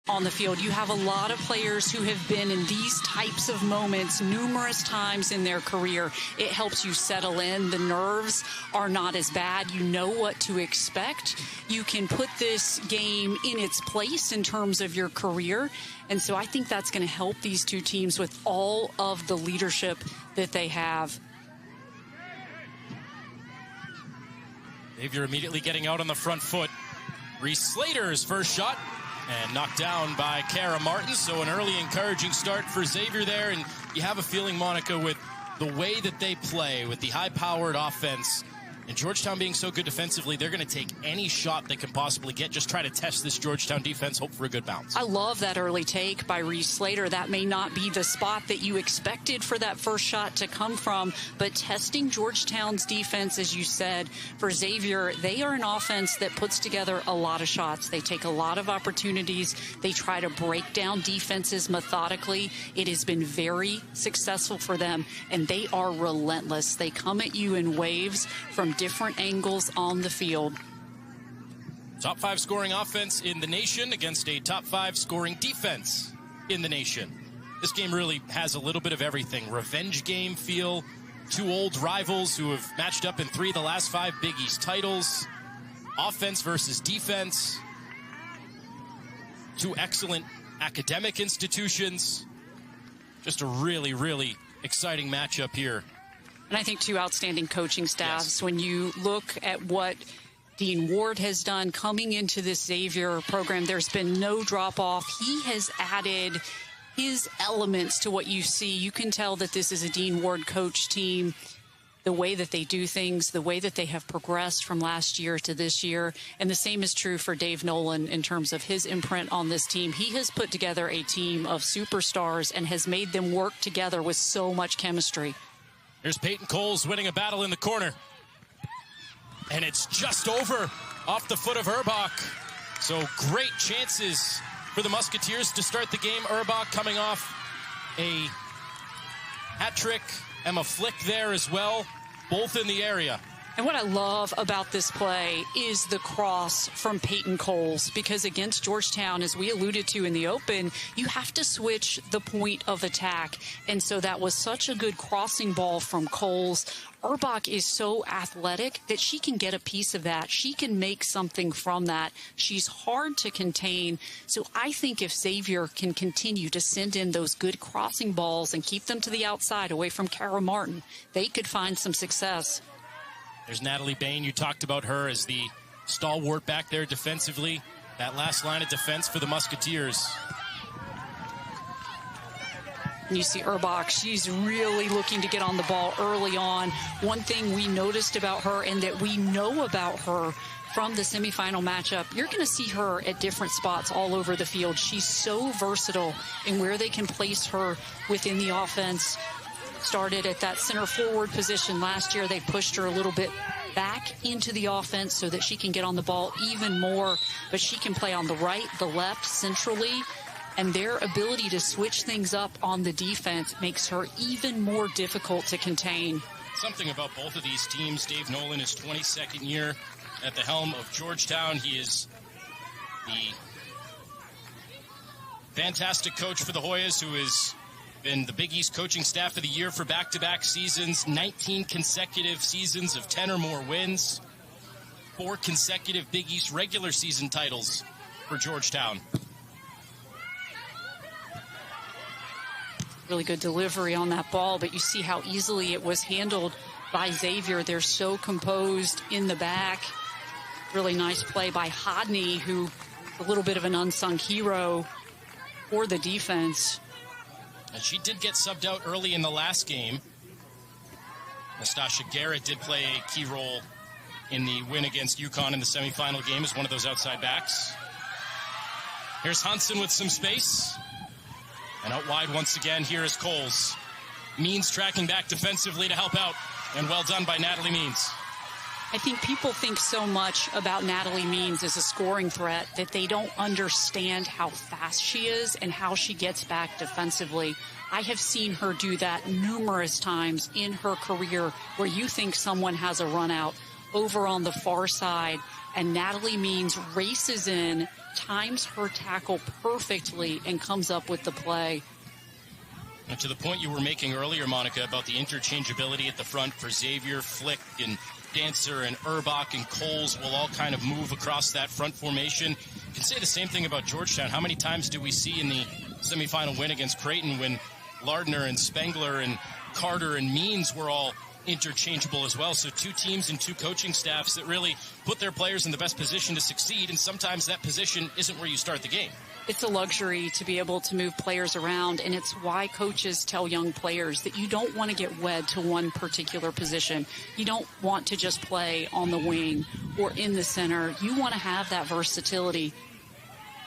on the field. You have a lot of players who have been in these types of moments numerous times in their career. It helps you settle in. The nerves are not as bad. You know what to expect. You can put this game in its place in terms of your career. And so I think that's going to help these two teams with all of the leadership that they have. Xavier immediately getting out on the front foot. Reese Slater's first shot. And knocked down by Kara Martin. So an early encouraging start for Xavier there. And you have a feeling, Monica, with the way that they play, with the high-powered offense, and Georgetown being so good defensively, they're going to take any shot they can possibly get. Just try to test this Georgetown defense, hope for a good bounce. I love that early take by Reese Slater. That may not be the spot that you expected for that first shot to come from, but testing Georgetown's defense, as you said, for Xavier, they are an offense that puts together a lot of shots. They take a lot of opportunities. They try to break down defenses methodically. It has been very successful for them, and they are relentless. They come at you in waves from different angles on the field. Top 5 scoring offense in the nation against a top 5 scoring defense in the nation. This game really has a little bit of everything. Revenge game feel. Two old rivals who have matched up in 3 of the last 5 Big East titles. Offense versus defense. Two excellent academic institutions. Just a really, really exciting matchup here. And I think two outstanding coaching staffs. Yes. When you look at what Dean Ward has done coming into this Xavier program, there's been no drop-off. He has added his elements to what you see. You can tell that this is a Dean Ward coach team, the way that they do things, the way that they have progressed from last year to this year. And the same is true for Dave Nolan in terms of his imprint on this team. He has put together a team of superstars and has made them work together with so much chemistry. Here's Peyton Coles winning a battle in the corner. And it's just over off the foot of Urbach. So great chances for the Musketeers to start the game. Urbach coming off a hat trick. Emma Flick there as well, both in the area. And what I love about this play is the cross from Peyton Coles, because against Georgetown, as we alluded to in the open, you have to switch the point of attack. And so that was such a good crossing ball from Coles. Urbach is so athletic that she can get a piece of that. She can make something from that. She's hard to contain. So I think if Xavier can continue to send in those good crossing balls and keep them to the outside away from Kara Martin, they could find some success. There's Natalie Bain. You talked about her as the stalwart back there defensively. That last line of defense for the Musketeers. You see Urbach, she's really looking to get on the ball early on. One thing we noticed about her and that we know about her from the semifinal matchup, you're going to see her at different spots all over the field. She's so versatile in where they can place her within the offense. Started at that center forward position last year. They pushed her a little bit back into the offense so that she can get on the ball even more, but she can play on the right, the left, centrally, and their ability to switch things up on the defense makes her even more difficult to contain. Something about both of these teams. Dave Nolan is 22nd year at the helm of Georgetown. He is the fantastic coach for the Hoyas, who has been the Big East coaching staff of the year for back-to-back seasons, 19 consecutive seasons of 10 or more wins, 4 consecutive Big East regular season titles for Georgetown. Really good delivery on that ball, but you see how easily it was handled by Xavier. They're so composed in the back. Really nice play by Hodney, who a little bit of an unsung hero for the defense. And she did get subbed out early in the last game. Nastasha Garrett did play a key role in the win against UConn in the semifinal game as one of those outside backs. Here's Hansen with some space. And out wide once again, here is Coles. Means tracking back defensively to help out. And well done by Natalie Means. I think people think so much about Natalie Means as a scoring threat that they don't understand how fast she is and how she gets back defensively. I have seen her do that numerous times in her career, where you think someone has a run out over on the far side, And Natalie Means races in, times her tackle perfectly, and comes up with the play. And to the point you were making earlier, Monica, about the interchangeability at the front for Xavier, Flick, and Dancer, and Urbach, and Coles will all kind of move across that front formation. You can say the same thing about Georgetown. How many times do we see in the semifinal win against Creighton when Lardner and Spengler and Carter and Means were all interchangeable as well? So two teams and two coaching staffs that really put their players in the best position to succeed, and sometimes that position isn't where you start the game. It's a luxury to be able to move players around, and it's why coaches tell young players that you don't want to get wed to one particular position. You don't want to just play on the wing or in the center. You want to have that versatility.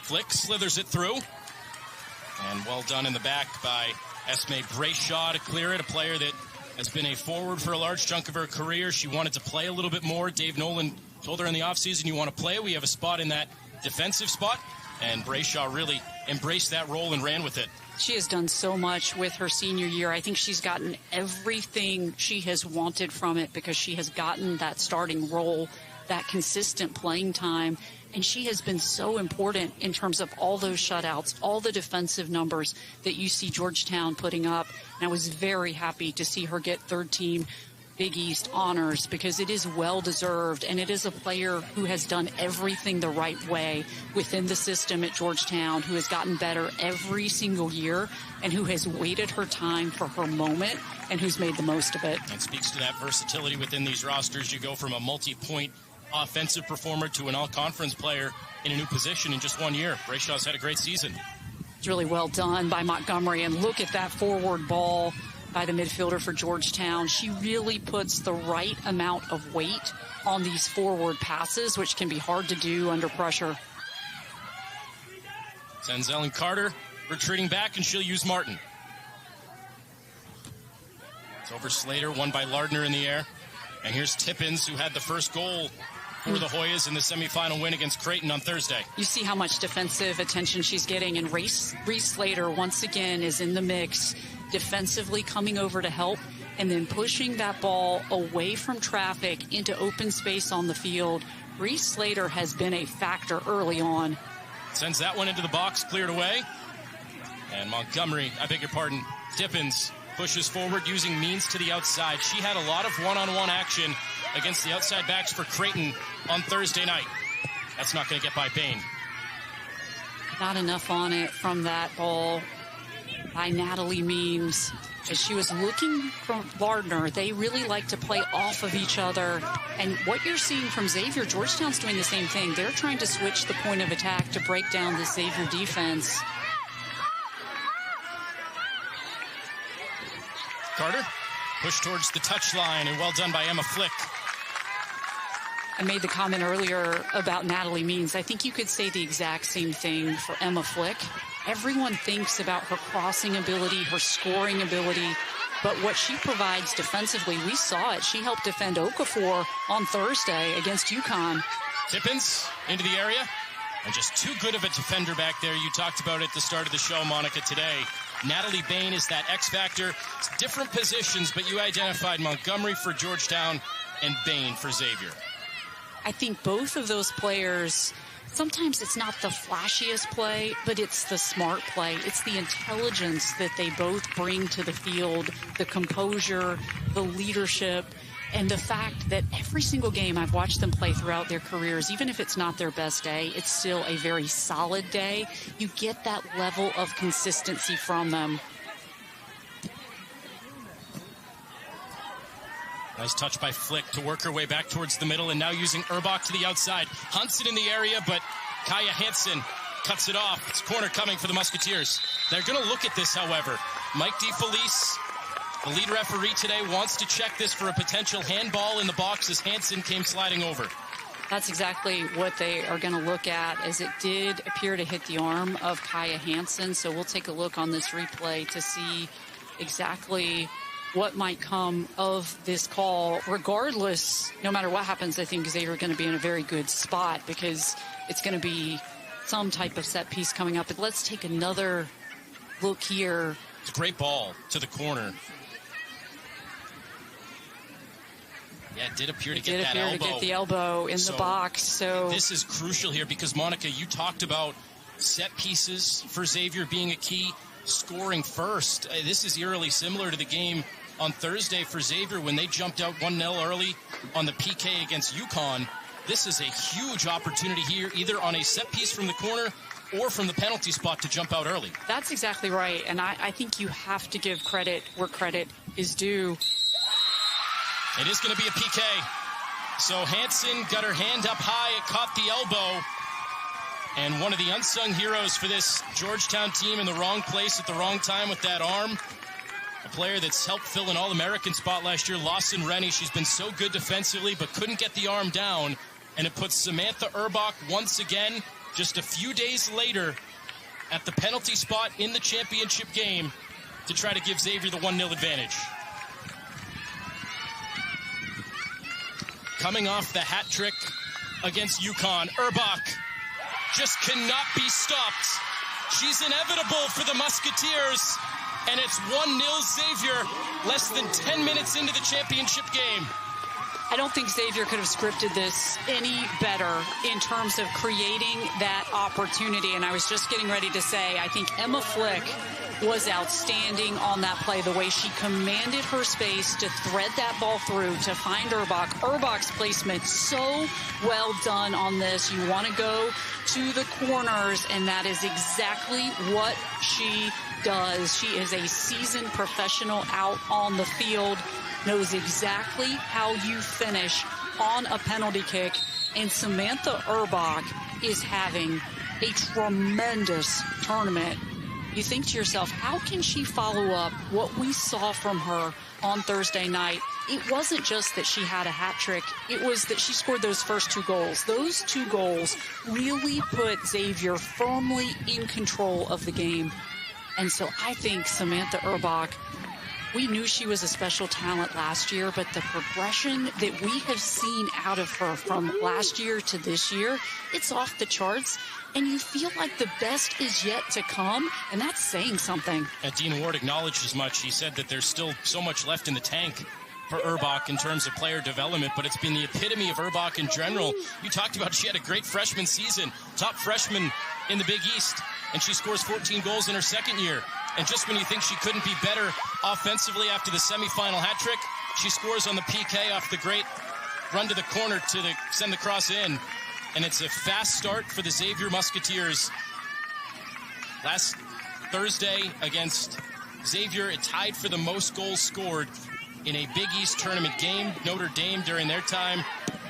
Flick slithers it through, and well done in the back by Esme Brayshaw to clear it, a player that has been a forward for a large chunk of her career. She wanted to play a little bit more. Dave Nolan told her in the offseason, you want to play? We have a spot in that defensive spot. And Brayshaw really embraced that role and ran with it. She has done so much with her senior year. I think she's gotten everything she has wanted from it because she has gotten that starting role, that consistent playing time. And she has been so important in terms of all those shutouts, all the defensive numbers that you see Georgetown putting up. And I was very happy to see her get third team Big East honors because it is well deserved, and it is a player who has done everything the right way within the system at Georgetown, who has gotten better every single year, and who has waited her time for her moment and who's made the most of it. That speaks to that versatility within these rosters. You go from a multi-point offensive performer to an all-conference player in a new position in just 1 year. Brayshaw's had a great season. It's really well done by Montgomery, and look at that forward ball by the midfielder for Georgetown. She really puts the right amount of weight on these forward passes, which can be hard to do under pressure. Sends Ellen Carter retreating back, and she'll use Martin. It's over Slater, won by Lardner in the air. And here's Tippins, who had the first goal for the Hoyas in the semifinal win against Creighton on Thursday. You see how much defensive attention she's getting, and Reese Slater once again is in the mix, defensively coming over to help and then pushing that ball away from traffic into open space on the field. Reese Slater has been a factor early on. Sends that one into the box, cleared away. And Montgomery, I beg your pardon, Tippins pushes forward using Means to the outside. She had a lot of one-on-one action against the outside backs for Creighton on Thursday night. That's not going to get by Bain. Not enough on it from that ball by Natalie Means. As she was looking from Lardner, they really like to play off of each other. And what you're seeing from Xavier, Georgetown's doing the same thing. They're trying to switch the point of attack to break down the Xavier defense. Carter, push towards the touchline, and well done by Emma Flick. I made the comment earlier about Natalie Means. I think you could say the exact same thing for Emma Flick. Everyone thinks about her crossing ability, her scoring ability, but what she provides defensively, we saw it. She helped defend Okafor on Thursday against UConn. Tippins into the area, and just too good of a defender back there. You talked about it at the start of the show, Monica, today. Natalie Bain is that X factor. It's different positions, but you identified Montgomery for Georgetown and Bain for Xavier. I think both of those players, sometimes it's not the flashiest play, but it's the smart play. It's the intelligence that they both bring to the field, the composure, the leadership, and the fact that every single game I've watched them play throughout their careers, even if it's not their best day, it's still a very solid day. You get that level of consistency from them. Nice touch by Flick to work her way back towards the middle, and now using Urbach to the outside. Hunts it in the area, but Kaya Hansen cuts it off. It's corner coming for the Musketeers. They're going to look at this, however. Mike DeFelice, the lead referee today, wants to check this for a potential handball in the box as Hansen came sliding over. That's exactly what they are going to look at, as it did appear to hit the arm of Kaya Hansen. So we'll take a look on this replay to see exactly what might come of this call. Regardless, no matter what happens, I think Xavier are going to be in a very good spot because it's going to be some type of set piece coming up. But let's take another look here. It's a great ball to the corner. Yeah, it did appear to get that elbow. to get the elbow in the box. So this is crucial here because, Monica, you talked about set pieces for Xavier being a key, scoring first. This is eerily similar to the game on Thursday for Xavier when they jumped out 1-0 early on the PK against UConn. This is a huge opportunity here, either on a set piece from the corner or from the penalty spot to jump out early. That's exactly right, and I think you have to give credit where credit is due. It is going to be a PK. So Hansen got her hand up high. It caught the elbow. And one of the unsung heroes for this Georgetown team in the wrong place at the wrong time with that arm. A player that's helped fill an All-American spot last year, Lawson Rennie. She's been so good defensively, but couldn't get the arm down. And it puts Samantha Urbach once again, just a few days later, at the penalty spot in the championship game to try to give Xavier the 1-0 advantage. Coming off the hat trick against UConn, Urbach just cannot be stopped. She's inevitable for the Musketeers, and it's 1-0 Xavier, less than 10 minutes into the championship game. I don't think Xavier could have scripted this any better in terms of creating that opportunity. And I was just getting ready to say, I think Emma Flick was outstanding on that play, the way she commanded her space to thread that ball through to find Urbach. Urbach's placement so well done on this. You want to go to the corners, and that is exactly what she does. She is a seasoned professional out on the field, knows exactly how you finish on a penalty kick, and Samantha Urbach is having a tremendous tournament. You think to yourself, how can she follow up what we saw from her on Thursday night? It wasn't just that she had a hat trick. It was that she scored those first 2 goals. Those 2 goals really put Xavier firmly in control of the game. And so I think Samantha Urbach, we knew she was a special talent last year, but the progression that we have seen out of her from last year to this year, it's off the charts. And you feel like the best is yet to come, and that's saying something. And Dean Ward acknowledged as much. He said that there's still so much left in the tank for Urbach in terms of player development, but it's been the epitome of Urbach in general. You talked about she had a great freshman season, top freshman in the Big East, and she scores 14 goals in her second year. And just when you think she couldn't be better offensively after the semifinal hat trick, she scores on the PK off the great run to the corner to send the cross in. And it's a fast start for the Xavier Musketeers. Last Thursday against Xavier, it tied for the most goals scored in a Big East tournament game. Notre Dame, during their time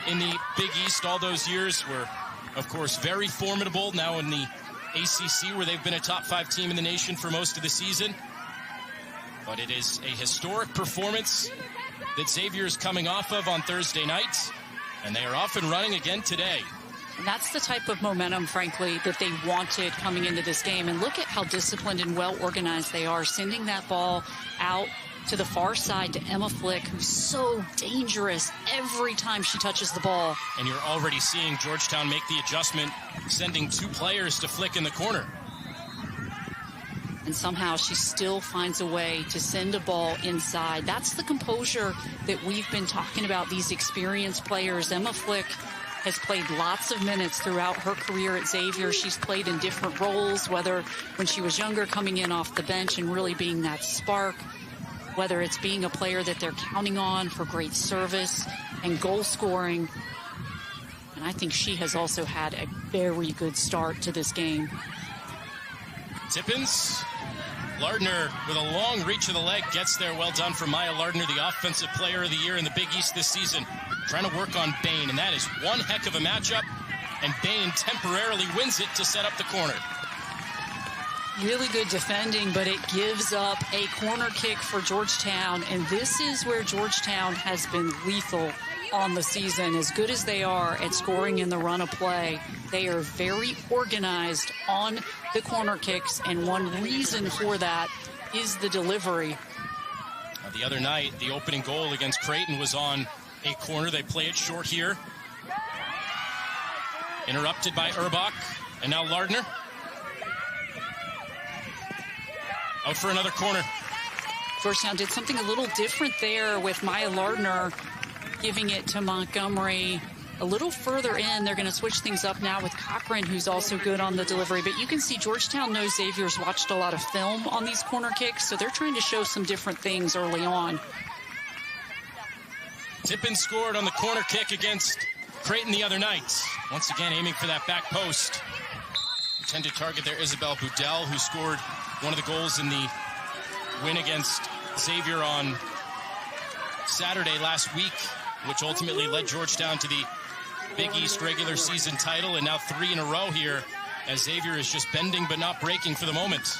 in the Big East all those years, were, of course, very formidable. Now in the ACC, where they've been a top 5 team in the nation for most of the season. But it is a historic performance that Xavier is coming off of on Thursday night, and they are off and running again today. And that's the type of momentum, frankly, that they wanted coming into this game. And look at how disciplined and well-organized they are, sending that ball out to the far side to Emma Flick, who's so dangerous every time she touches the ball. And you're already seeing Georgetown make the adjustment, sending 2 players to Flick in the corner. And somehow she still finds a way to send a ball inside. That's the composure that we've been talking about, these experienced players. Emma Flick has played lots of minutes throughout her career at Xavier. She's played in different roles, whether when she was younger, coming in off the bench and really being that spark, whether it's being a player that they're counting on for great service and goal scoring. And I think she has also had a very good start to this game. Tippins. Lardner with a long reach of the leg gets there. Well done for Maya Lardner, the offensive player of the year in the Big East this season. Trying to work on Bain, and that is one heck of a matchup. And Bain temporarily wins it to set up the corner. Really good defending, but it gives up a corner kick for Georgetown. And this is where Georgetown has been lethal on the season. As good as they are at scoring in the run of play, they are very organized on the corner kicks, and one reason for that is the delivery. The other night, the opening goal against Creighton was on a corner. They play it short here. Interrupted by Urbach, and now Lardner. Out for another corner. Georgetown did something a little different there with Maya Lardner giving it to Montgomery. A little further in, they're going to switch things up now with Cochran, who's also good on the delivery. But you can see Georgetown knows Xavier's watched a lot of film on these corner kicks, so they're trying to show some different things early on. Tippin scored on the corner kick against Creighton the other night. Once again, aiming for that back post. Intended target there, Isabel Boudel, who scored one of the goals in the win against Xavier on Saturday last week, which ultimately led Georgetown to the Big East regular season title, and now 3 in a row here as Xavier is just bending but not breaking for the moment.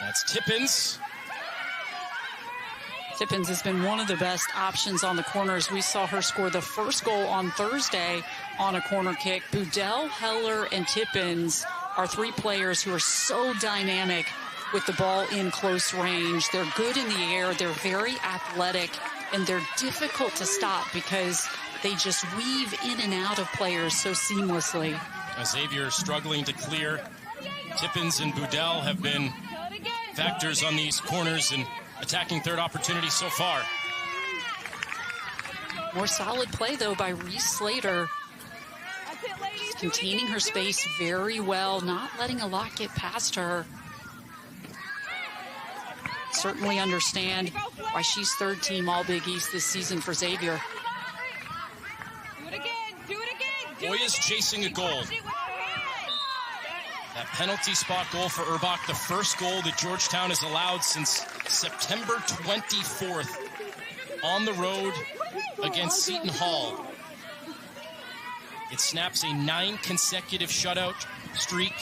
That's Tippins. Tippins has been one of the best options on the corners. We saw her score the first goal on Thursday on a corner kick. Boudel, Heller, and Tippins are 3 players who are so dynamic with the ball in close range. They're good in the air. They're very athletic, and they're difficult to stop because they just weave in and out of players so seamlessly. Xavier struggling to clear. Tippins and Boudel have been factors on these corners and attacking third opportunity so far. More solid play, though, by Reese Slater. She's containing her space very well, not letting a lot get past her. Certainly understand why she's third team All Big East this season for Xavier. Do it again. Hoyas chasing a goal. That penalty spot goal for Urbach, the first goal that Georgetown has allowed since September 24th on the road against Seton Hall. It snaps a 9 consecutive shutout streak,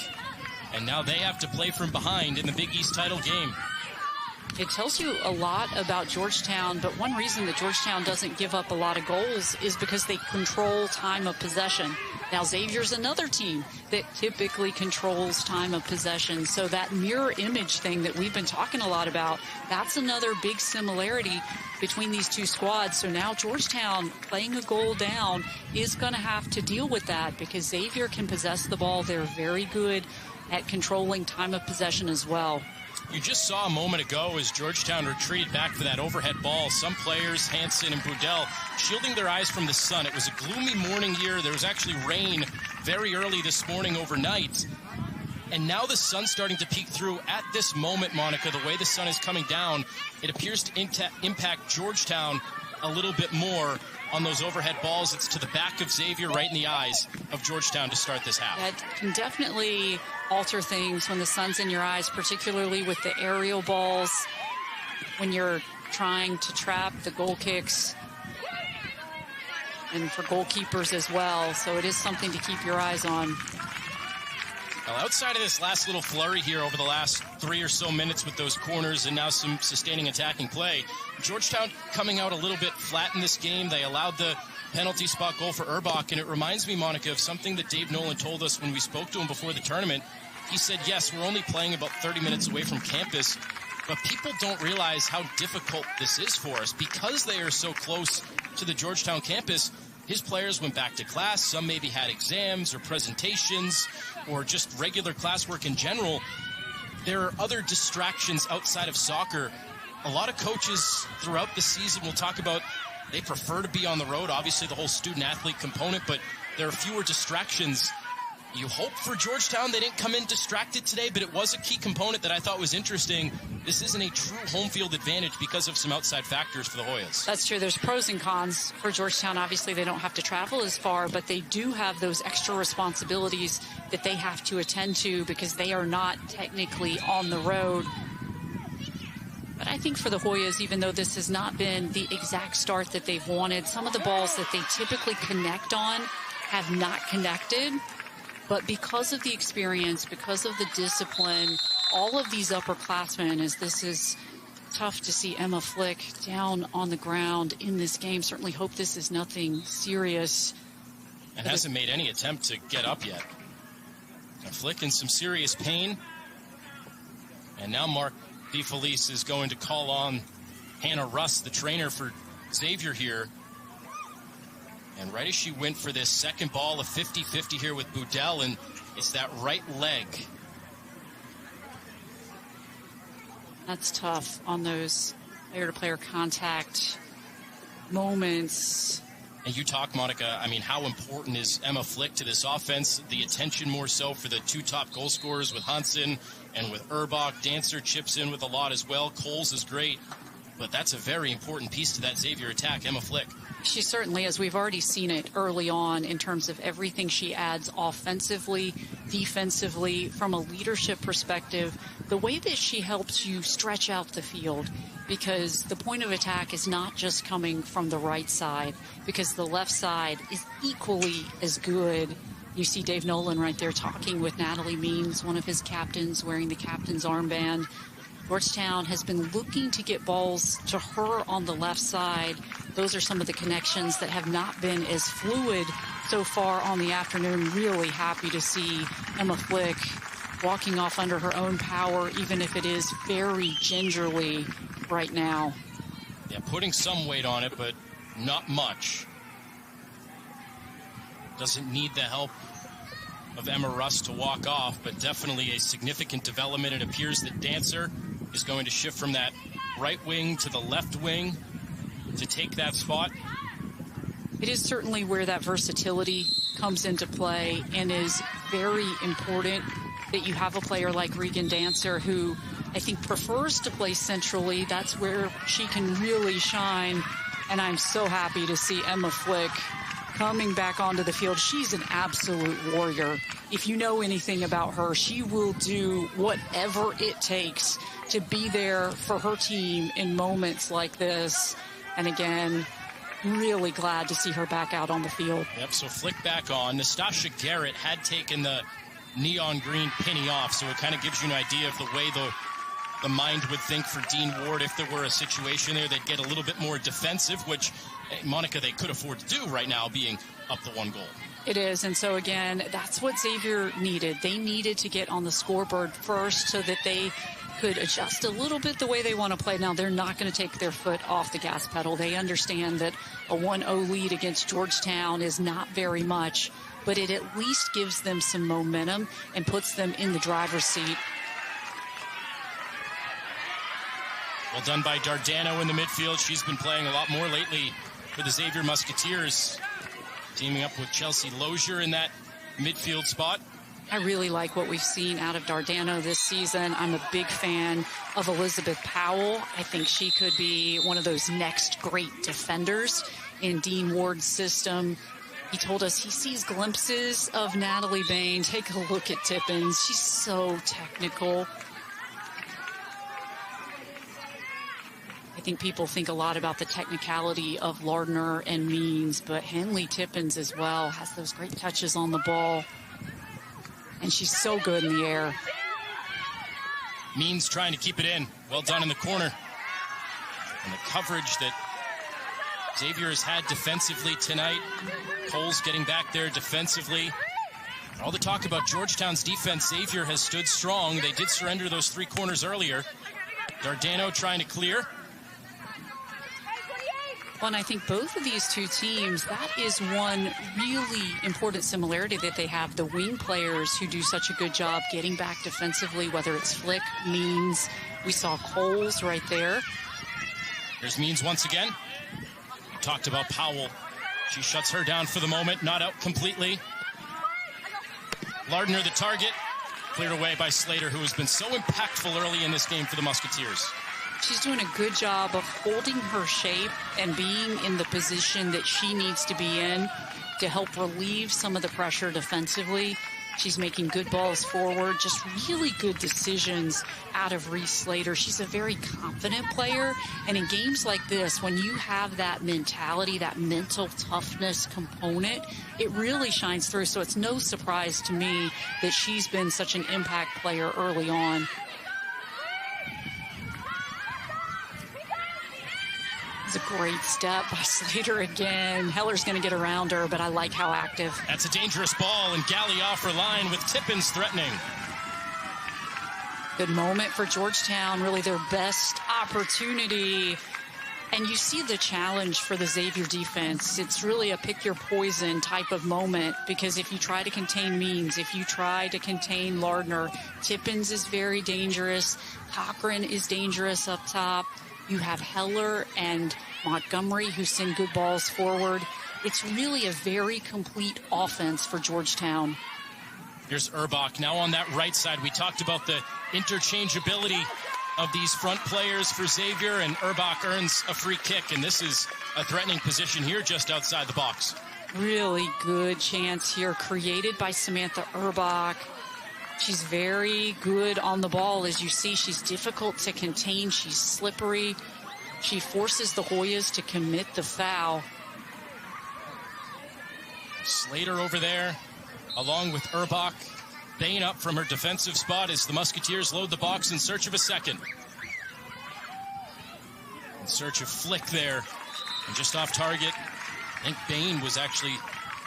and now they have to play from behind in the Big East title game. It tells you a lot about Georgetown, but one reason that Georgetown doesn't give up a lot of goals is because they control time of possession. Now, Xavier's another team that typically controls time of possession. So that mirror image thing that we've been talking a lot about, that's another big similarity between these two squads. So now Georgetown, playing a goal down, is going to have to deal with that because Xavier can possess the ball. They're very good at controlling time of possession as well. You just saw a moment ago as Georgetown retreated back for that overhead ball. Some players, Hansen and Boudel, shielding their eyes from the sun. It was a gloomy morning here. There was actually rain very early this morning overnight. And now the sun's starting to peek through at this moment, Monica. The way the sun is coming down, it appears to impact Georgetown a little bit more on those overhead balls. It's to the back of Xavier, right in the eyes of Georgetown to start this half. That can definitely alter things when the sun's in your eyes, particularly with the aerial balls, when you're trying to trap the goal kicks, and for goalkeepers as well. So it is something to keep your eyes on. Well, outside of this last little flurry here over the last 3 or so minutes with those corners and now some sustaining attacking play, Georgetown coming out a little bit flat in this game. They allowed the penalty spot goal for Urbach, and it reminds me, Monica, of something that Dave Nolan told us when we spoke to him before the tournament. He said, yes, we're only playing about 30 minutes away from campus, but people don't realize how difficult this is for us. Because they are so close to the Georgetown campus, his players went back to class. Some maybe had exams or presentations or just regular classwork in general. There are other distractions outside of soccer. A lot of coaches throughout the season will talk about they prefer to be on the road, obviously the whole student-athlete component, but there are fewer distractions. You hope for Georgetown they didn't come in distracted today, but it was a key component that I thought was interesting. This isn't a true home field advantage because of some outside factors for the Hoyas. That's true. There's pros and cons for Georgetown. Obviously, they don't have to travel as far, but they do have those extra responsibilities that they have to attend to because they are not technically on the road. But I think for the Hoyas, even though this has not been the exact start that they've wanted, some of the balls that they typically connect on have not connected. But because of the experience, because of the discipline, all of these upperclassmen, as this is tough to see Emma Flick down on the ground in this game. Certainly hope this is nothing serious. And hasn't made any attempt to get up yet. Flick in some serious pain. And now Mark DeFelice is going to call on Hannah Russ, the trainer for Xavier here. And right as she went for this second ball, a 50-50 here with Boudel, and it's that right leg That's tough on those player-to-player contact moments. And you talk, Monica, I mean, how important is Emma Flick to this offense? The attention more so for the two top goal scorers with Hansen and with Erbach. Dancer chips in with a lot as well. Coles is great. But that's a very important piece to that Xavier attack, Emma Flick. She certainly is. We've already seen it early on in terms of everything she adds offensively, defensively, from a leadership perspective, the way that she helps you stretch out the field, because the point of attack is not just coming from the right side, because the left side is equally as good. You see Dave Nolan right there talking with Natalie Means, one of his captains, wearing the captain's armband. Georgetown has been looking to get balls to her on the left side. Those are some of the connections that have not been as fluid so far on the afternoon. Really happy to see Emma Flick walking off under her own power, even if it is very gingerly right now. Yeah, putting some weight on it, but not much. Doesn't need the help of Emma Russ to walk off, but definitely a significant development. It appears that Dancer is going to shift from that right wing to the left wing to take that spot. It is certainly where that versatility comes into play, and is very important that you have a player like Regan Dancer, who I think prefers to play centrally. That's where she can really shine, and I'm so happy to see Emma Flick coming back onto the field. She's an absolute warrior. If you know anything about her, she will do whatever it takes to be there for her team in moments like this. And again, really glad to see her back out on the field. Yep, so Flick back on. Nastasha Garrett had taken the neon green penny off, so it kind of gives you an idea of the way the mind would think for Dean Ward. If there were a situation there, they'd get a little bit more defensive, which, Monica, they could afford to do right now, being up the one goal. It is, and so again, that's what Xavier needed. They needed to get on the scoreboard first so that they could adjust a little bit the way they want to play. Now, they're not going to take their foot off the gas pedal. They understand that a 1-0 lead against Georgetown is not very much, but it at least gives them some momentum and puts them in the driver's seat. Well done by Dardano in the midfield. She's been playing a lot more lately for the Xavier Musketeers, teaming up with Chelsea Lozier in that midfield spot. I really like what we've seen out of Dardano this season. I'm a big fan of Elizabeth Powell. I think she could be one of those next great defenders in Dean Ward's system. He told us he sees glimpses of Natalie Bain. Take a look at Tippins. She's so technical. I think people think a lot about the technicality of Lardner and Means, but Henley Tippins as well has those great touches on the ball. And she's so good in the air. Means trying to keep it in. Well done in the corner. And the coverage that Xavier has had defensively tonight. Cole's getting back there defensively. All the talk about Georgetown's defense, Xavier has stood strong. They did surrender those three corners earlier. Dardano trying to clear. Well, and I think both of these two teams, that is one really important similarity that they have. The wing players who do such a good job getting back defensively, whether it's Flick, Means. We saw Coles right there. There's Means once again. We talked about Powell. She shuts her down for the moment, not out completely. Lardner the target. Cleared away by Slater, who has been so impactful early in this game for the Musketeers. She's doing a good job of holding her shape and being in the position that she needs to be in to help relieve some of the pressure defensively. She's making good balls forward, just really good decisions out of Reese Slater. She's a very confident player, and in games like this, when you have that mentality, that mental toughness component, it really shines through. So it's no surprise to me that she's been such an impact player early on. A great step by Slater again. Heller's going to get around her, but I like how active. That's a dangerous ball, and Galley off her line with Tippins threatening. Good moment for Georgetown, really their best opportunity. And you see the challenge for the Xavier defense. It's really a pick your poison type of moment, because if you try to contain Means, if you try to contain Lardner, Tippins is very dangerous. Cochran is dangerous up top. You have Heller and Montgomery who send good balls forward. It's really a very complete offense for Georgetown. Here's Urbach now on that right side. We talked about the interchangeability of these front players for Xavier, and Urbach earns a free kick, and this is a threatening position here just outside the box. Really good chance here created by Samantha Urbach. She's very good on the ball. As you see, she's difficult to contain. She's slippery. She forces the Hoyas to commit the foul. Slater over there, along with Urbach. Bain up from her defensive spot as the Musketeers load the box in search of a second. In search of Flick there, and just off target. I think Bain was actually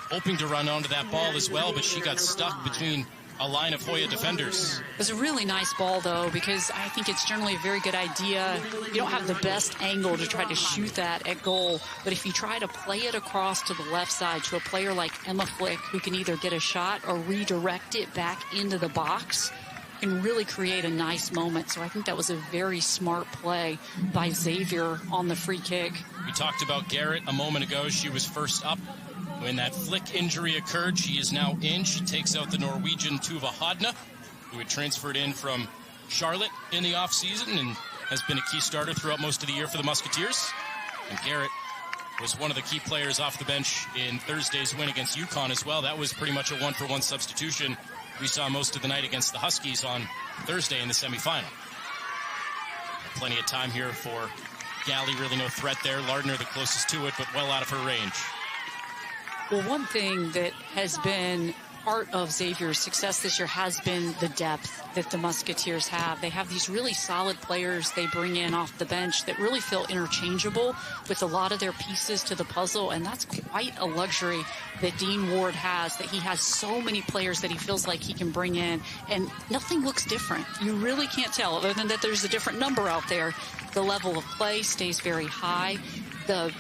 hoping to run onto that ball as well, but she got stuck between a line of Hoya defenders. It was a really nice ball, though, because I think it's generally a very good idea. You don't have the best angle to try to shoot that at goal, but if you try to play it across to the left side to a player like Emma Flick, who can either get a shot or redirect it back into the box, can really create a nice moment. So I think that was a very smart play by Xavier on the free kick. We talked about Garrett a moment ago. She was first up when that Flick injury occurred. She is now in. She takes out the Norwegian Tuva Hodna, who had transferred in from Charlotte in the offseason and has been a key starter throughout most of the year for the Musketeers. And Garrett was one of the key players off the bench in Thursday's win against UConn as well. That was pretty much a one-for-one substitution we saw most of the night against the Huskies on Thursday in the semifinal. Plenty of time here for Galley, really no threat there. Lardner the closest to it, but well out of her range. Well, one thing that has been part of Xavier's success this year has been the depth that the Musketeers have. They have these really solid players they bring in off the bench that really feel interchangeable with a lot of their pieces to the puzzle, and that's quite a luxury that Dean Ward has, that he has so many players that he feels like he can bring in, and nothing looks different. You really can't tell, other than that there's a different number out there. The level of play stays very high. The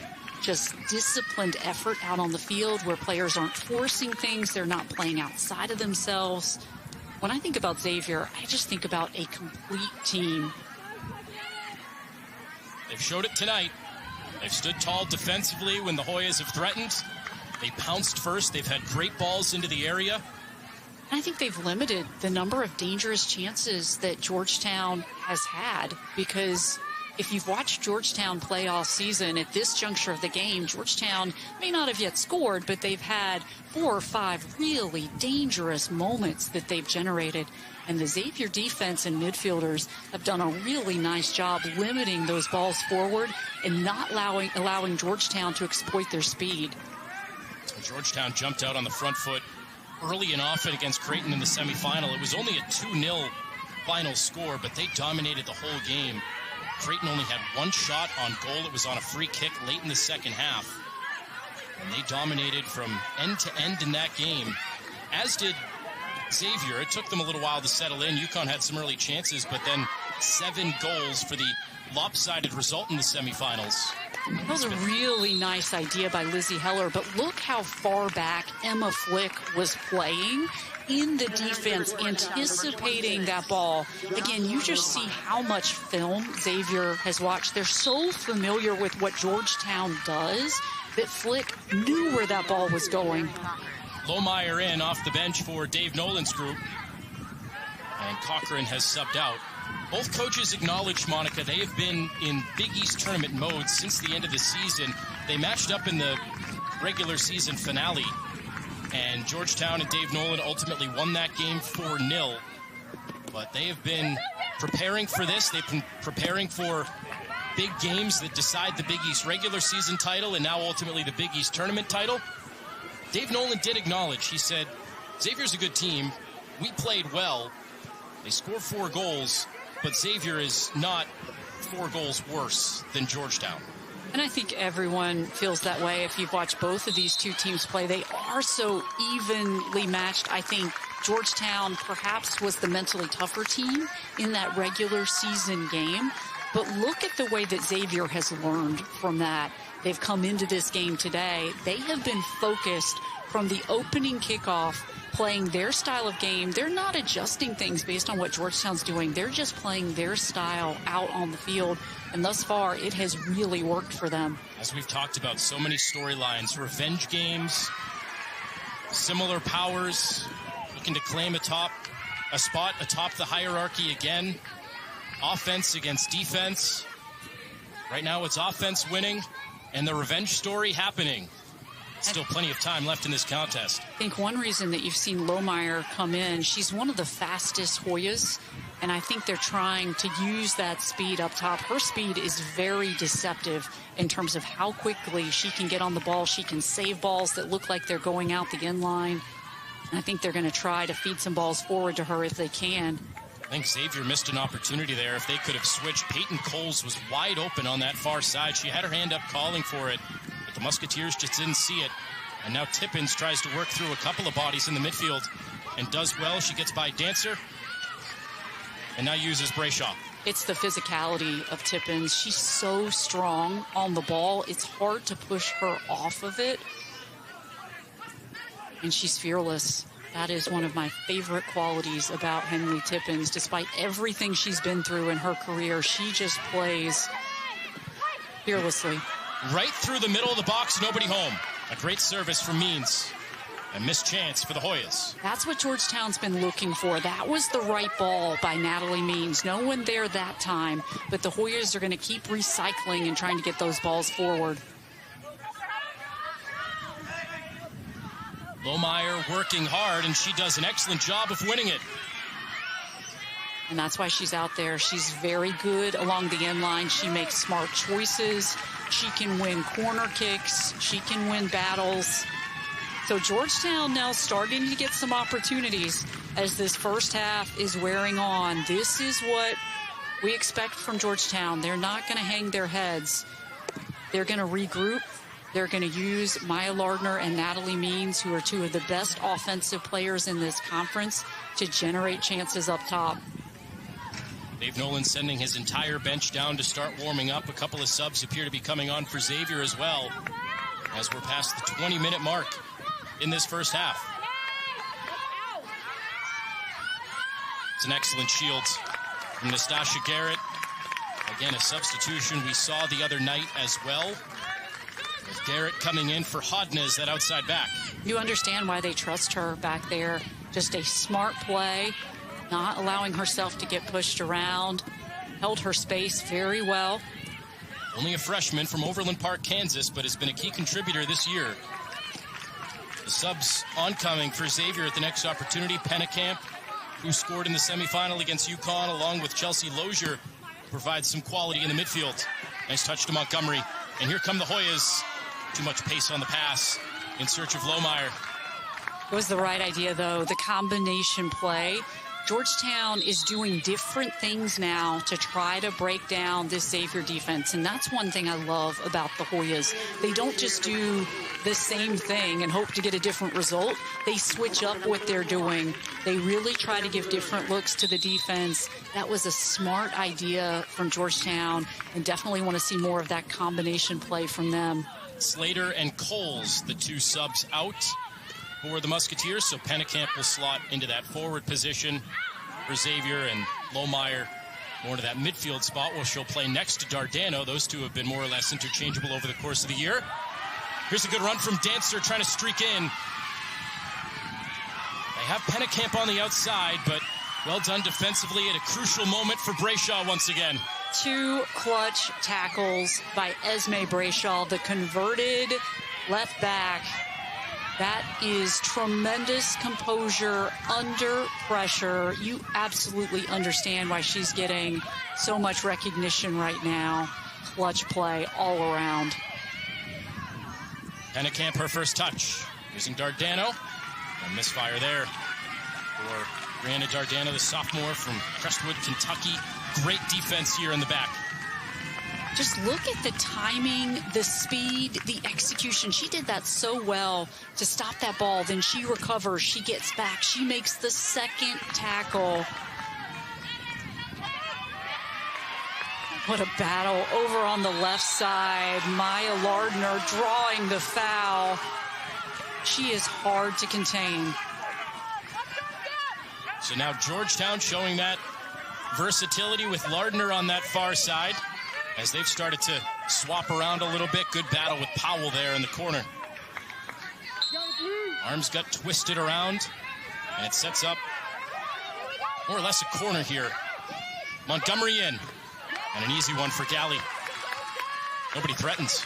just disciplined effort out on the field where players aren't forcing things, they're not playing outside of themselves. When I think about Xavier, I just think about a complete team. They've showed it tonight. They've stood tall defensively when the Hoyas have threatened. They pounced first. They've had great balls into the area. I think they've limited the number of dangerous chances that Georgetown has had, because if you've watched Georgetown play all season, at this juncture of the game, Georgetown may not have yet scored, but they've had 4 or 5 really dangerous moments that they've generated. And the Xavier defense and midfielders have done a really nice job limiting those balls forward and not allowing Georgetown to exploit their speed. Georgetown jumped out on the front foot early and often against Creighton in the semifinal. It was only a 2-0 final score, but they dominated the whole game. Creighton only had 1 shot on goal. It was on a free kick late in the second half. And they dominated from end to end in that game, as did Xavier. It took them a little while to settle in. UConn had some early chances, but then 7 goals for the lopsided result in the semifinals. That was a really nice idea by Lizzie Heller, but look how far back Emma Flick was playing in the defense, anticipating that ball. Again, you just see how much film Xavier has watched. They're so familiar with what Georgetown does that Flick knew where that ball was going. Lohmeyer in off the bench for Dave Nolan's group, and Cochran has subbed out. Both coaches acknowledged, Monica, they have been in Big East tournament mode since the end of the season. They matched up in the regular season finale, and Georgetown and Dave Nolan ultimately won that game 4-0. But they have been preparing for this. They've been preparing for big games that decide the Big East regular season title and now ultimately the Big East tournament title. Dave Nolan did acknowledge, he said, Xavier's a good team. We played well. They scored 4 goals. But Xavier is not 4 goals worse than Georgetown. And I think everyone feels that way if you've watched both of these two teams play. They are so evenly matched. I think Georgetown perhaps was the mentally tougher team in that regular season game. But look at the way that Xavier has learned from that. They've come into this game today. They have been focused from the opening kickoff, playing their style of game. They're not adjusting things based on what Georgetown's doing. They're just playing their style out on the field. And thus far, it has really worked for them. As we've talked about, so many storylines, revenge games, similar powers, looking to claim a spot atop the hierarchy again. Offense against defense. Right now it's offense winning and the revenge story happening. Still plenty of time left in this contest. I think one reason that you've seen Lohmeyer come in, she's one of the fastest Hoyas, and I think they're trying to use that speed up top. Her speed is very deceptive in terms of how quickly she can get on the ball. She can save balls that look like they're going out the end line. And I think they're going to try to feed some balls forward to her if they can. I think Xavier missed an opportunity there. If they could have switched, Peyton Coles was wide open on that far side. She had her hand up calling for it, but the Musketeers just didn't see it. And now Tippins tries to work through a couple of bodies in the midfield and does well. She gets by Dancer and now uses Brayshaw. It's the physicality of Tippins. She's so strong on the ball. It's hard to push her off of it. And she's fearless. That is one of my favorite qualities about Henley Tippins. Despite everything she's been through in her career, she just plays fearlessly. Right through the middle of the box, nobody home. A great service from Means. A missed chance for the Hoyas. That's what Georgetown's been looking for. That was the right ball by Natalie Means. No one there that time, but the Hoyas are going to keep recycling and trying to get those balls forward. Lohmeyer working hard, and she does an excellent job of winning it. And that's why she's out there. She's very good along the end line. She makes smart choices. She can win corner kicks. She can win battles. So Georgetown now starting to get some opportunities as this first half is wearing on. This is what we expect from Georgetown. They're not going to hang their heads. They're going to regroup. They're going to use Maya Lardner and Natalie Means, who are two of the best offensive players in this conference, to generate chances up top. Dave Nolan sending his entire bench down to start warming up. A couple of subs appear to be coming on for Xavier as well, as we're past the 20-minute mark in this first half. It's an excellent shield from Nastasha Garrett. Again, a substitution we saw the other night as well, with Garrett coming in for Hodnes, that outside back. You understand why they trust her back there. Just a smart play, not allowing herself to get pushed around, held her space very well. Only a freshman from Overland Park, Kansas, but has been a key contributor this year. The subs oncoming for Xavier at the next opportunity. Pennekamp, who scored in the semifinal against UConn, along with Chelsea Lozier, provides some quality in the midfield. Nice touch to Montgomery. And here come the Hoyas. Too much pace on the pass in search of Lohmeyer. It was the right idea, though. The combination play. Georgetown is doing different things now to try to break down this Xavier defense. And that's one thing I love about the Hoyas. They don't just do the same thing and hope to get a different result. They switch up what they're doing. They really try to give different looks to the defense. That was a smart idea from Georgetown, and definitely want to see more of that combination play from them. Slater and Coles, the two subs out for the Musketeers, so Pennekamp will slot into that forward position for Xavier, and Lohmeyer more to that midfield spot where she'll play next to Dardano. Those two have been more or less interchangeable over the course of the year. Here's a good run from Dancer trying to streak in. They have Pennekamp on the outside, but well done defensively at a crucial moment for Brayshaw once again. Two clutch tackles by Esme Brayshaw, the converted left back. That is tremendous composure under pressure. You absolutely understand why she's getting so much recognition right now. Clutch play all around. Pennekamp, her first touch, using Dardano. A misfire there for Brianna Dardano, the sophomore from Crestwood, Kentucky. Great defense here in the back. Just look at the timing, the speed, the execution. She did that so well to stop that ball. Then she recovers. She gets back. She makes the second tackle. What a battle over on the left side. Maya Lardner drawing the foul. She is hard to contain. So now Georgetown showing that versatility with Lardner on that far side as they've started to swap around a little bit. Good battle with Powell there in the corner. Arms got twisted around, and it sets up more or less a corner here. Montgomery in, and an easy one for Galley. Nobody threatens.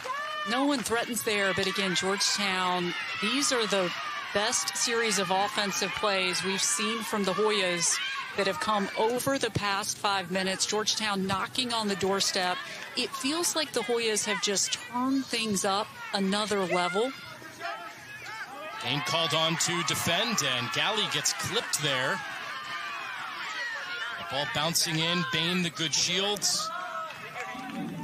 No one threatens there, but again, Georgetown, these are the best series of offensive plays we've seen from the Hoyas that have come over the past 5 minutes. Georgetown knocking on the doorstep. It feels like the Hoyas have just turned things up another level. Bain called on to defend, and Galley gets clipped there. The ball bouncing in, Bain the good shields.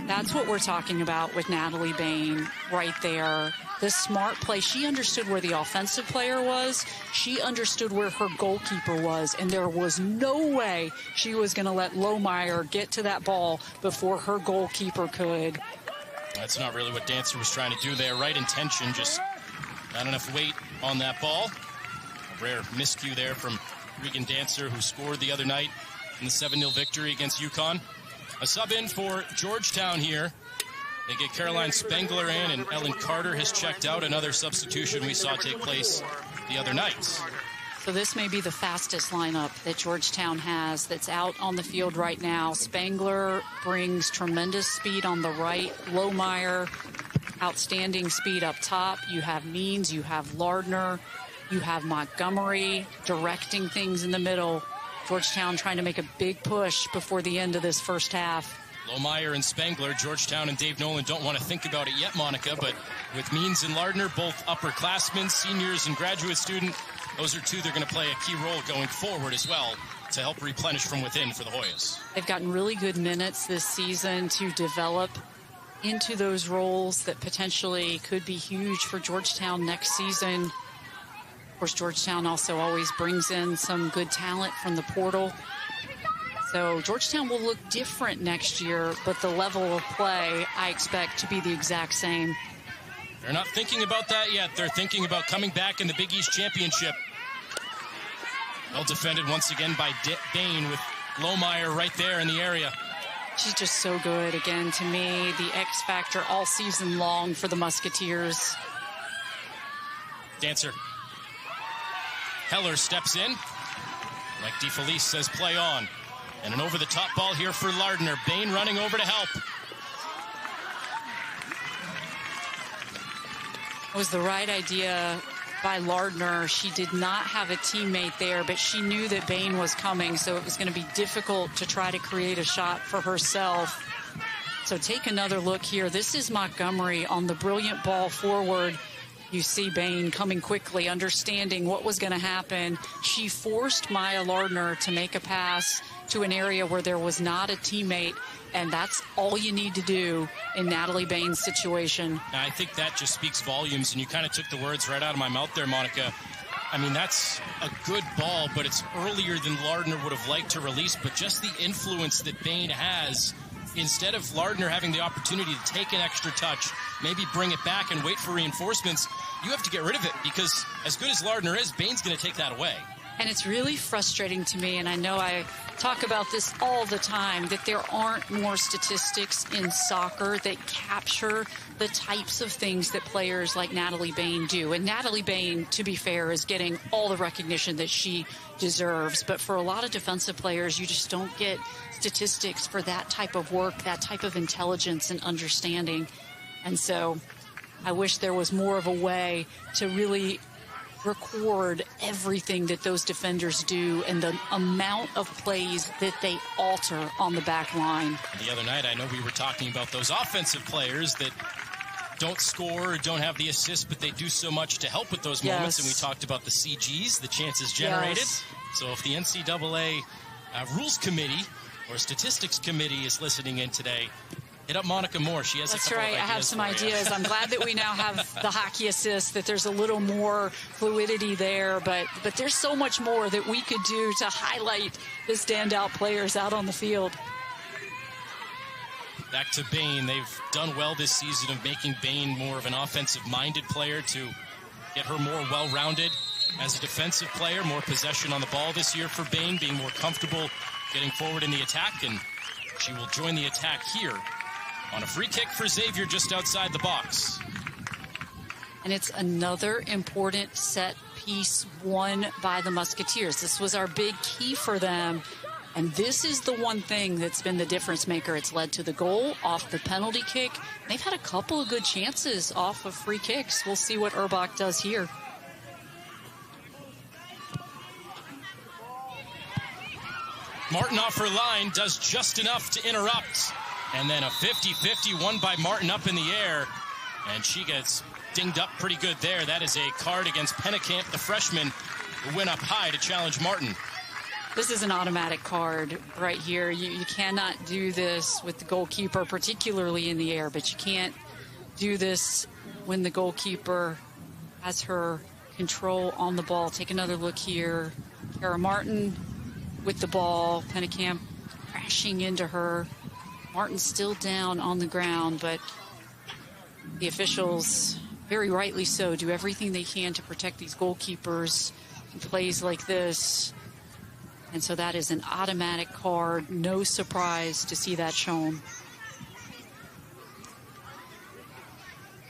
That's what we're talking about with Natalie Bain right there. The smart play. She understood where the offensive player was. She understood where her goalkeeper was, and there was no way she was going to let Lohmeyer get to that ball before her goalkeeper could. That's not really what Dancer was trying to do there. Right intention, just not enough weight on that ball. A rare miscue there from Regan Dancer, who scored the other night in the 7-0 victory against UConn. A sub in for Georgetown here. They get Caroline Spengler in, and Ellen Carter has checked out. Another substitution we saw take place the other night. So this may be the fastest lineup that Georgetown has that's out on the field right now. Spengler brings tremendous speed on the right. Lohmeyer, outstanding speed up top. You have Means, you have Lardner, you have Montgomery directing things in the middle. Georgetown trying to make a big push before the end of this first half. Lohmeyer and Spengler, Georgetown and Dave Nolan don't want to think about it yet, Monica, but with Means and Lardner, both upperclassmen, seniors and graduate student, those are two that are going to play a key role going forward as well to help replenish from within for the Hoyas. They've gotten really good minutes this season to develop into those roles that potentially could be huge for Georgetown next season. Of course, Georgetown also always brings in some good talent from the portal. So Georgetown will look different next year, but the level of play I expect to be the exact same. They're not thinking about that yet. They're thinking about coming back in the Big East Championship. Well defended once again by Bain with Lohmeyer right there in the area. She's just so good. Again, to me, the X factor all season long for the Musketeers. Dancer. Heller steps in. Like DeFelice says, play on. And an over-the-top ball here for Lardner. Bain running over to help. It was the right idea by Lardner. She did not have a teammate there, but she knew that Bain was coming, so it was going to be difficult to try to create a shot for herself. So take another look here. This is Montgomery on the brilliant ball forward. You see Bain coming quickly, understanding what was going to happen. She forced Maya Lardner to make a pass to an area where there was not a teammate, and that's all you need to do in Natalie Bain's situation. Now, I think that just speaks volumes, and you kind of took the words right out of my mouth there, Monica. I mean, that's a good ball, but it's earlier than Lardner would have liked to release, but just the influence that Bain has, instead of Lardner having the opportunity to take an extra touch, maybe bring it back and wait for reinforcements, you have to get rid of it, because as good as Lardner is, Bain's going to take that away. And it's really frustrating to me, and I know I talk about this all the time, that there aren't more statistics in soccer that capture the types of things that players like Natalie Bain do. And Natalie Bain, to be fair, is getting all the recognition that she deserves. But for a lot of defensive players, you just don't get statistics for that type of work, that type of intelligence and understanding. And so I wish there was more of a way to really record everything that those defenders do and the amount of plays that they alter on the back line. The other night, I know we were talking about those offensive players that don't score or don't have the assist, but they do so much to help with those moments. And we talked about the CGs, the chances generated. Yes. So if the NCAA Rules Committee or Statistics Committee is listening in today, hit up Monica Moore. She has That's a couple right. of ideas. I have some ideas. You. I'm glad that we now have the hockey assist, that there's a little more fluidity there, but there's so much more that we could do to highlight the standout players out on the field. Back to Bain. They've done well this season of making Bain more of an offensive-minded player to get her more well-rounded as a defensive player, more possession on the ball this year for Bain, being more comfortable getting forward in the attack, and she will join the attack here on a free kick for Xavier just outside the box. And it's another important set piece won by the Musketeers. This was our big key for them. And this is the one thing that's been the difference maker. It's led to the goal off the penalty kick. They've had a couple of good chances off of free kicks. We'll see what Urbach does here. Martin off her line, does just enough to interrupt. And then a 50-50 won by Martin up in the air. And she gets dinged up pretty good there. That is a card against Pennekamp, the freshman, who went up high to challenge Martin. This is an automatic card right here. You cannot do this with the goalkeeper, particularly in the air, but you can't do this when the goalkeeper has her control on the ball. Take another look here. Kara Martin with the ball. Pennekamp crashing into her. Martin still down on the ground, but the officials, very rightly so, do everything they can to protect these goalkeepers in plays like this. And so that is an automatic card. No surprise to see that shown.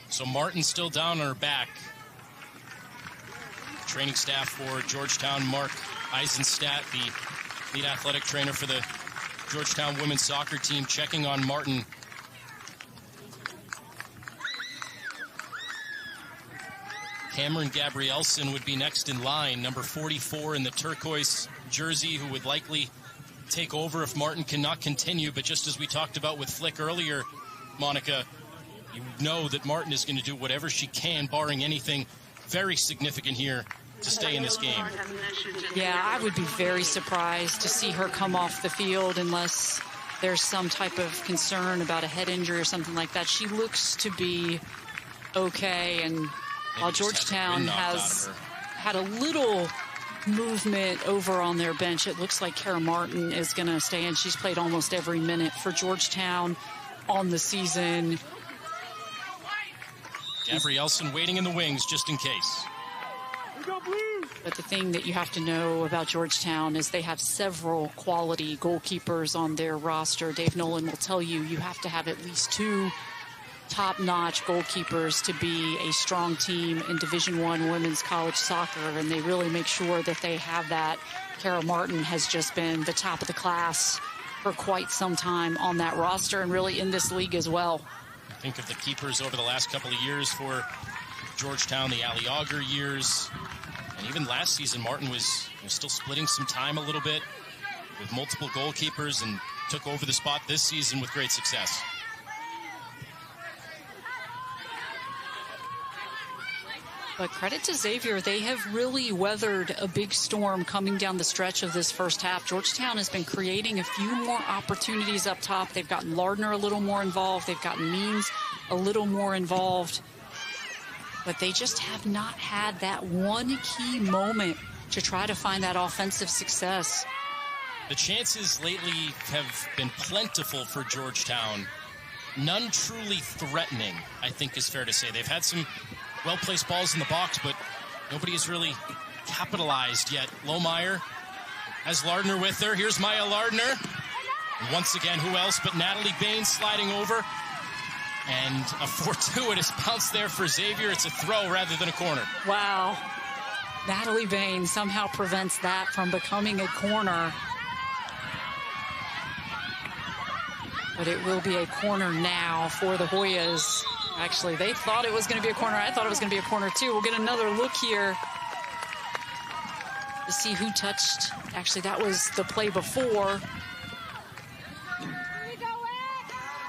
So Martin still down on her back. Training staff for Georgetown, Mark Eisenstadt, the lead athletic trainer for the Georgetown women's soccer team, checking on Martin. Cameron Gabrielson would be next in line, number 44 in the turquoise jersey, who would likely take over if Martin cannot continue. But just as we talked about with Flick earlier, Monica, you know that Martin is going to do whatever she can, barring anything very significant here, to stay in this game. Yeah, I would be very surprised to see her come off the field unless there's some type of concern about a head injury or something like that. She looks to be okay, and while Georgetown has had a little movement over on their bench, it looks like Kara Martin is going to stay in. She's played almost every minute for Georgetown on the season. Gabrielson waiting in the wings just in case. But the thing that you have to know about Georgetown is they have several quality goalkeepers on their roster. Dave Nolan will tell you you have to have at least two top-notch goalkeepers to be a strong team in Division I women's college soccer, and they really make sure that they have that. Kara Martin has just been the top of the class for quite some time on that roster and really in this league as well. Think of the keepers over the last couple of years for Georgetown, the Ali Auger years, and even last season Martin was still splitting some time a little bit with multiple goalkeepers and took over the spot this season with great success. But credit to Xavier, they have really weathered a big storm coming down the stretch of this first half. Georgetown has been creating a few more opportunities up top. They've gotten Lardner a little more involved. They've gotten Means a little more involved. But they just have not had that one key moment to try to find that offensive success. The chances lately have been plentiful for Georgetown. None truly threatening, I think is fair to say. They've had some well-placed balls in the box, but nobody has really capitalized yet. Lohmeyer has Lardner with her. Here's Maya Lardner. And once again, who else but Natalie Bain sliding over. And a fortuitous bounce there for Xavier. It's a throw rather than a corner. Wow. Natalie Bain somehow prevents that from becoming a corner. But it will be a corner now for the Hoyas. Actually, they thought it was going to be a corner. I thought it was going to be a corner, too. We'll get another look here to see who touched. Actually, that was the play before,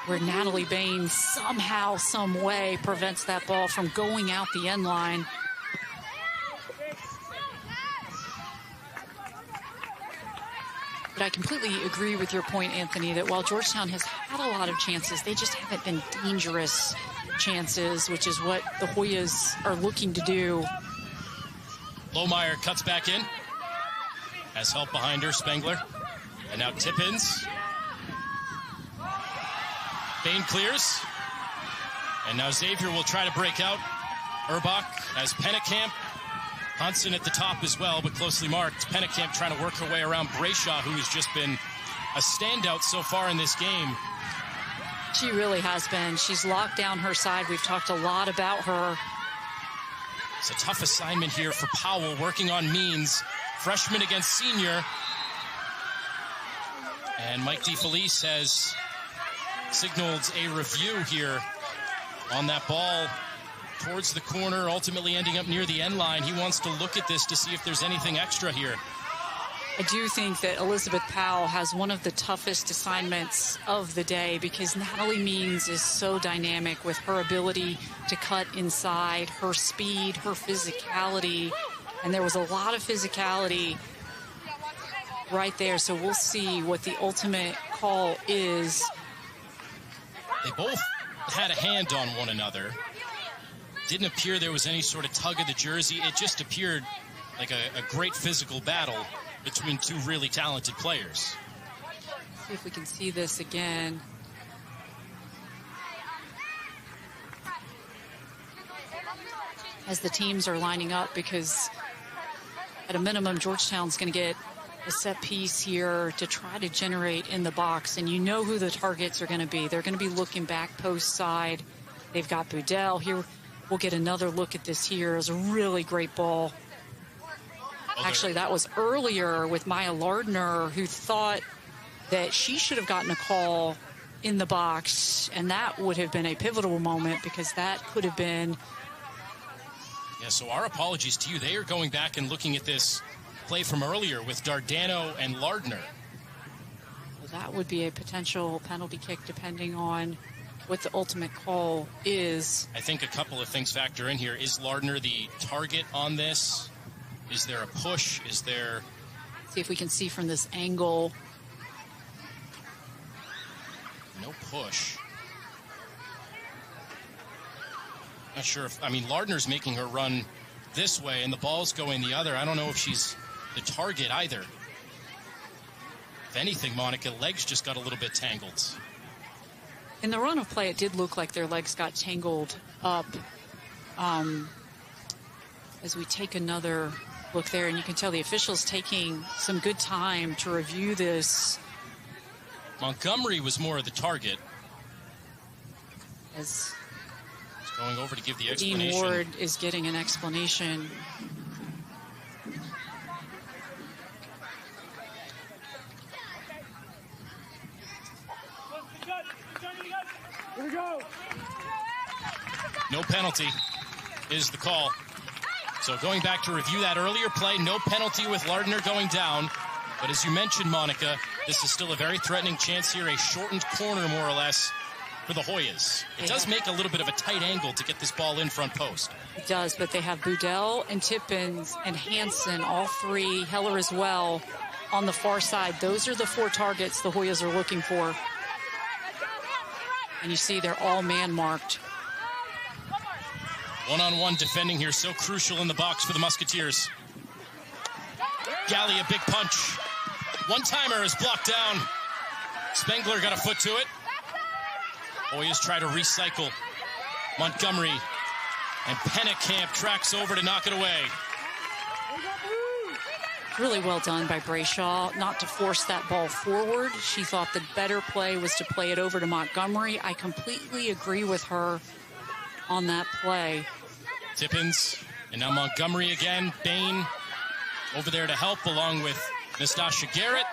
where Natalie Bain somehow, some way prevents that ball from going out the end line. But I completely agree with your point, Anthony, that while Georgetown has had a lot of chances, they just haven't been dangerous chances, which is what the Hoyas are looking to do. Lohmeyer cuts back in. Has help behind her, Spengler. And now Tippins. Bain clears. And now Xavier will try to break out. Urbach has Pennekamp. Hansen at the top as well, but closely marked. Pennekamp trying to work her way around Brayshaw, who has just been a standout so far in this game. She really has been. She's locked down her side. We've talked a lot about her. It's a tough assignment here for Powell, working on Means. Freshman against senior. And Mike DeFelice has signaled a review here on that ball towards the corner, ultimately ending up near the end line. He wants to look at this to see if there's anything extra here. I do think that Elizabeth Powell has one of the toughest assignments of the day because Natalie Means is so dynamic with her ability to cut inside, her speed, her physicality. And there was a lot of physicality right there. So we'll see what the ultimate call is. They both had a hand on one another. Didn't appear there was any sort of tug of the jersey. It just appeared like a great physical battle between two really talented players. See if we can see this again. As the teams are lining up, because at a minimum, Georgetown's going to get a set piece here to try to generate in the box. And you know who the targets are going to be. They're going to be looking back post side. They've got Budell here. We'll get another look at this here. It was a really great ball. Actually, that was earlier with Maya Lardner, who thought that she should have gotten a call in the box, and that would have been a pivotal moment because that could have been. Yeah, so our apologies to you. They are going back and looking at this play from earlier with Dardano and Lardner. Well, that would be a potential penalty kick depending on what the ultimate call is. I think a couple of things factor in here. Is Lardner the target on this? Is there a push? Is there... See if we can see from this angle. No push. Not sure if... I mean, Lardner's making her run this way and the ball's going the other. I don't know if she's the target either. If anything, Monica, legs just got a little bit tangled. In the run of play, it did look like their legs got tangled up. As we take another look there, and you can tell the officials taking some good time to review this. Montgomery was more of the target. As he's going over to give the explanation. Dean Ward is getting an explanation. No penalty is the call. So going back to review that earlier play, no penalty with Lardner going down. But as you mentioned, Monica, this is still a very threatening chance here, a shortened corner more or less for the Hoyas. It does make a little bit of a tight angle to get this ball in front post. It does, but they have Budell and Tippins and Hansen, all three, Heller as well, on the far side. Those are the four targets the Hoyas are looking for. And you see they're all man-marked. One-on-one defending here, so crucial in the box for the Musketeers. Galley, a big punch. One-timer is blocked down. Spengler got a foot to it. Hoyas try to recycle. Montgomery and Pennekamp tracks over to knock it away. Really well done by Brayshaw not to force that ball forward. She thought the better play was to play it over to Montgomery. I completely agree with her on that play. Tippins, and now Montgomery again. Bain over there to help along with Nastasha Garrett.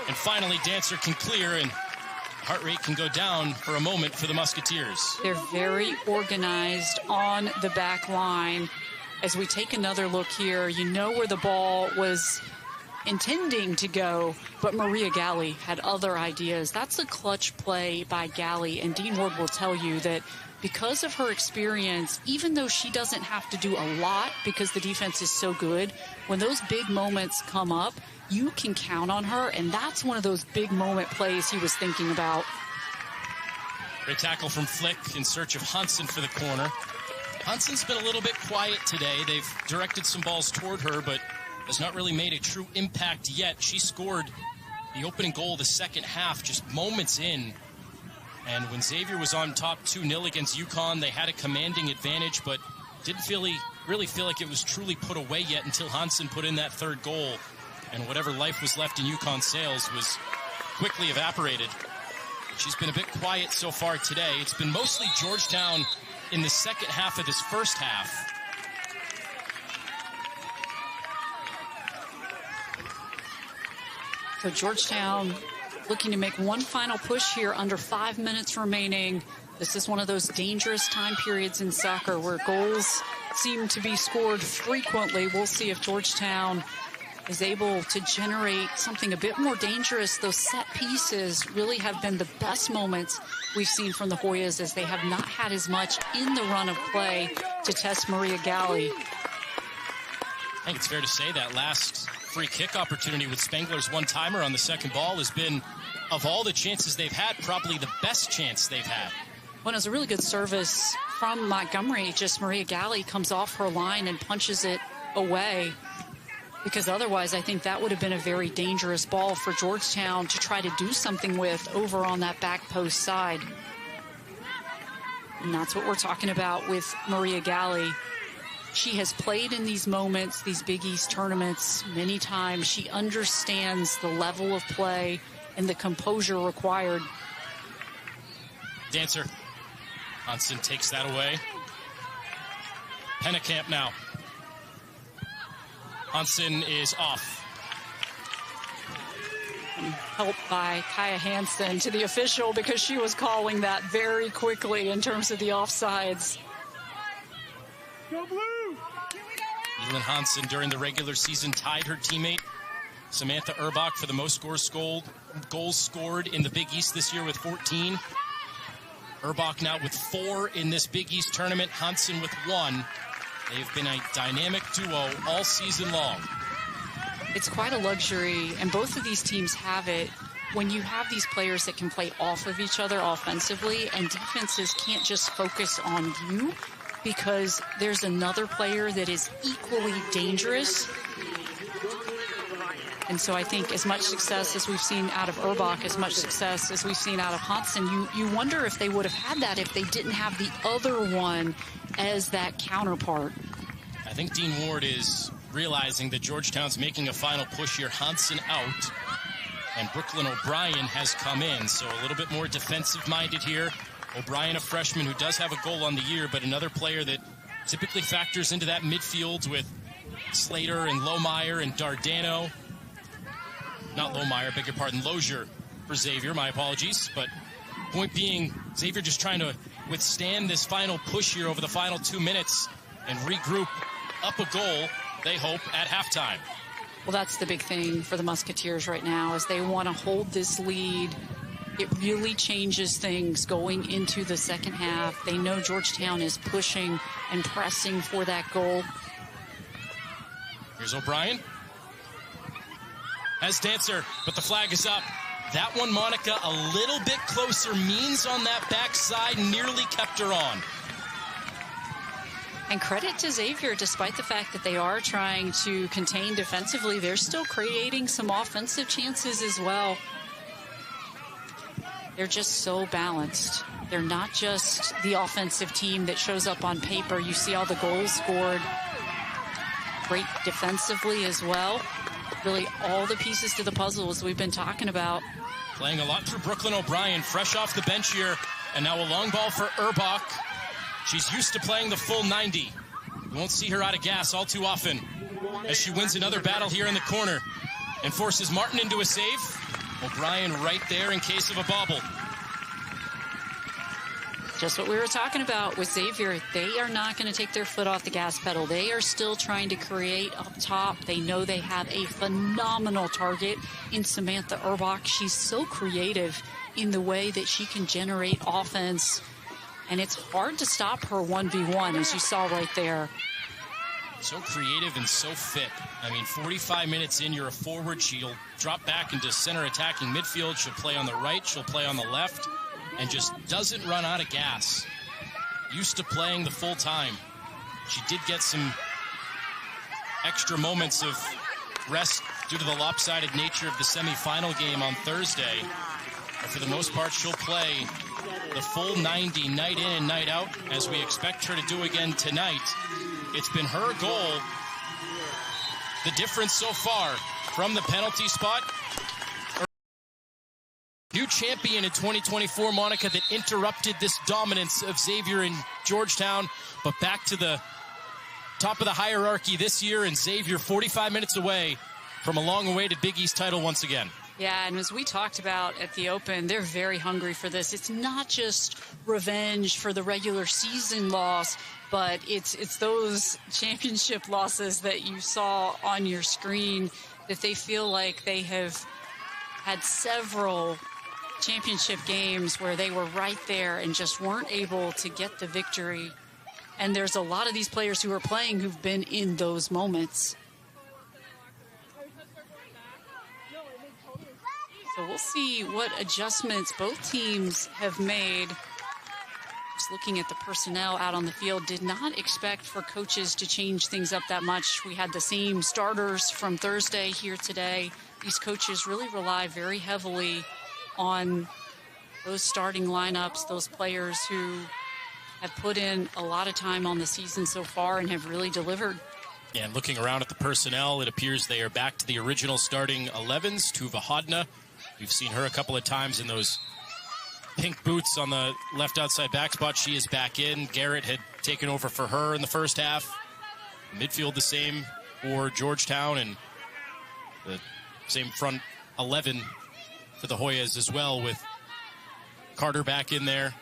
And finally, Dancer can clear and heart rate can go down for a moment for the Musketeers. They're very organized on the back line. As we take another look here, you know where the ball was intending to go, but Maria Galley had other ideas. That's a clutch play by Galley, and Dean Ward will tell you that because of her experience, even though she doesn't have to do a lot because the defense is so good, when those big moments come up, you can count on her, and that's one of those big moment plays he was thinking about. Great tackle from Flick in search of Hansen for the corner. Hansen's been a little bit quiet today. They've directed some balls toward her, but has not really made a true impact yet. She scored the opening goal of the second half just moments in And when Xavier was on top 2-0 against UConn, they had a commanding advantage, but didn't really feel like it was truly put away yet until Hansen put in that third goal. And whatever life was left in UConn's sails was quickly evaporated. She's been a bit quiet so far today. It's been mostly Georgetown in the second half of this first half. So Georgetown looking to make one final push here under 5 minutes remaining. This is one of those dangerous time periods in soccer where goals seem to be scored frequently. We'll see if Georgetown is able to generate something a bit more dangerous. Those set pieces really have been the best moments we've seen from the Hoyas, as they have not had as much in the run of play to test Maria Galli. I think it's fair to say that last free kick opportunity with Spengler's one-timer on the second ball has been, of all the chances they've had, probably the best chance they've had. Well, it was a really good service from Montgomery. Just Maria Galli comes off her line and punches it away, because otherwise I think that would have been a very dangerous ball for Georgetown to try to do something with over on that back post side. And that's what we're talking about with Maria Galli. She has played in these moments, these Big East tournaments, many times. She understands the level of play and the composure required. Dancer. Hansen takes that away. Pennekamp now. Hansen is off. Helped by Kaya Hansen to the official, because she was calling that very quickly in terms of the offsides. Go blue! Elin Hansen during the regular season tied her teammate Samantha Erbach for the most goals scored in the Big East this year with 14. Erbach now with 4 in this Big East tournament, Hansen with 1. They've been a dynamic duo all season long. It's quite a luxury, and both of these teams have it, when you have these players that can play off of each other offensively, and defenses can't just focus on you because there's another player that is equally dangerous. And so I think as much success as we've seen out of Erbach, as much success as we've seen out of Hansen, you wonder if they would have had that if they didn't have the other one as that counterpart. I think Dean Ward is realizing that Georgetown's making a final push here. Hansen out, and Brooklyn O'Brien has come in, so a little bit more defensive-minded here. O'Brien, a freshman who does have a goal on the year, but another player that typically factors into that midfield with Slater and Lohmeyer and Dardano. Not Lohmeyer, beg your pardon, Lozier for Xavier, my apologies. But point being, Xavier just trying to withstand this final push here over the final 2 minutes and regroup up a goal, they hope, at halftime. Well, that's the big thing for the Musketeers right now, is they want to hold this lead. It really changes things going into the second half. They know Georgetown is pushing and pressing for that goal. Here's O'Brien. Has Dancer, but the flag is up. That one, Monica, a little bit closer. Means on that backside nearly kept her on. And credit to Xavier, despite the fact that they are trying to contain defensively, they're still creating some offensive chances as well. They're just so balanced. They're not just the offensive team that shows up on paper. You see all the goals scored. Great defensively as well. Really all the pieces to the puzzle, as we've been talking about. Playing a lot through Brooklyn O'Brien, fresh off the bench here. And now a long ball for Erbach. She's used to playing the full 90. You won't see her out of gas all too often as she wins another battle here in the corner and forces Martin into a save. O'Brien right there in case of a bobble. Just what we were talking about with Xavier. They are not going to take their foot off the gas pedal. They are still trying to create up top. They know they have a phenomenal target in Samantha Erbach. She's so creative in the way that she can generate offense, and it's hard to stop her 1v1, as you saw right there. So creative and so fit. I mean, 45 minutes in, you're a forward. She'll drop back into center attacking midfield. She'll play on the right. She'll play on the left. And just doesn't run out of gas. Used to playing the full time. She did get some extra moments of rest due to the lopsided nature of the semifinal game on Thursday. But for the most part, she'll play the full 90 night in and night out, as we expect her to do again tonight. It's been her goal, the difference so far from the penalty spot. New champion in 2024, Monica, that interrupted this dominance of Xavier in Georgetown, but back to the top of the hierarchy this year, and Xavier 45 minutes away from a long-awaited Big East title once again. Yeah, and as we talked about at the Open, they're very hungry for this. It's not just revenge for the regular season loss, but it's those championship losses that you saw on your screen that they feel like they have had several championship games where they were right there and just weren't able to get the victory. And there's a lot of these players who are playing who've been in those moments. So we'll see what adjustments both teams have made. Just looking at the personnel out on the field, did not expect for coaches to change things up that much. We had the same starters from Thursday here today. These coaches really rely very heavily on those starting lineups, those players who have put in a lot of time on the season so far and have really delivered. Yeah, and looking around at the personnel, it appears they are back to the original starting 11s. Tuva Hodna, we've seen her a couple of times in those pink boots on the left outside back spot. She is back in. Garrett had taken over for her in the first half. Midfield the same for Georgetown, and the same front 11 for the Hoyas as well, with Carter back in there.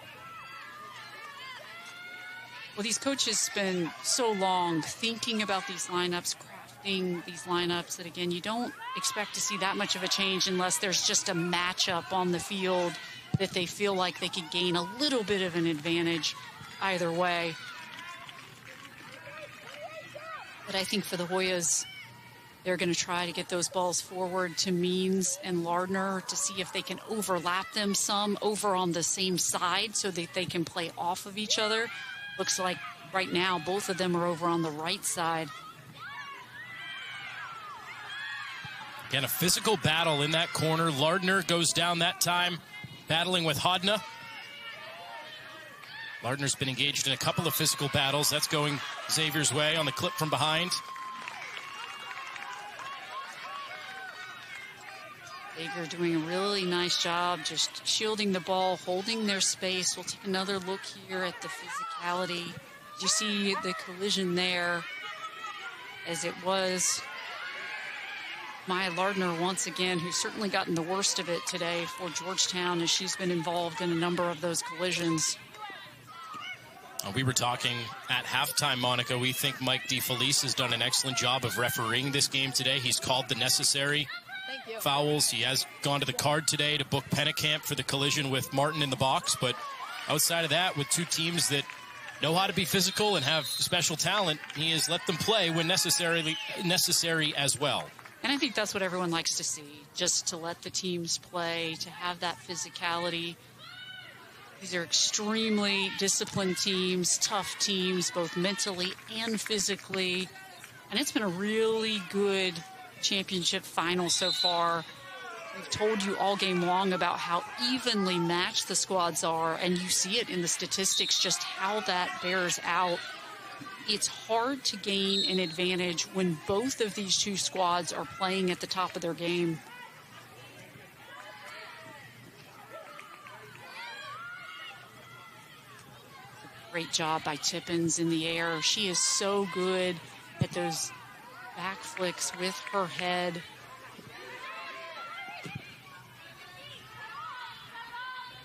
Well, these coaches spend so long thinking about these lineups, crafting these lineups, that, again, you don't expect to see that much of a change unless there's just a matchup on the field that they feel like they could gain a little bit of an advantage either way. But I think for the Hoyas, they're going to try to get those balls forward to Means and Lardner to see if they can overlap them some over on the same side so that they can play off of each other. Looks like right now both of them are over on the right side. Again, a physical battle in that corner. Lardner goes down that time, battling with Hodna. Lardner's been engaged in a couple of physical battles. That's going Xavier's way on the clip from behind. Xavier doing a really nice job just shielding the ball, holding their space. We'll take another look here at the physicality. You see the collision there, as it was Maya Lardner once again, who's certainly gotten the worst of it today for Georgetown, as she's been involved in a number of those collisions. We were talking at halftime, Monica. We think Mike DeFelice has done an excellent job of refereeing this game today. He's called the necessary fouls. He has gone to the card today to book Pennekamp for the collision with Martin in the box. But outside of that, with two teams that know how to be physical and have special talent, he has let them play when necessary as well. And I think that's what everyone likes to see, just to let the teams play, to have that physicality. These are extremely disciplined teams, tough teams, both mentally and physically. And it's been a really good championship final so far. We've told you all game long about how evenly matched the squads are, and you see it in the statistics, just how that bears out. It's hard to gain an advantage when both of these two squads are playing at the top of their game. Great job by Tippins in the air. She is so good at those back flicks with her head.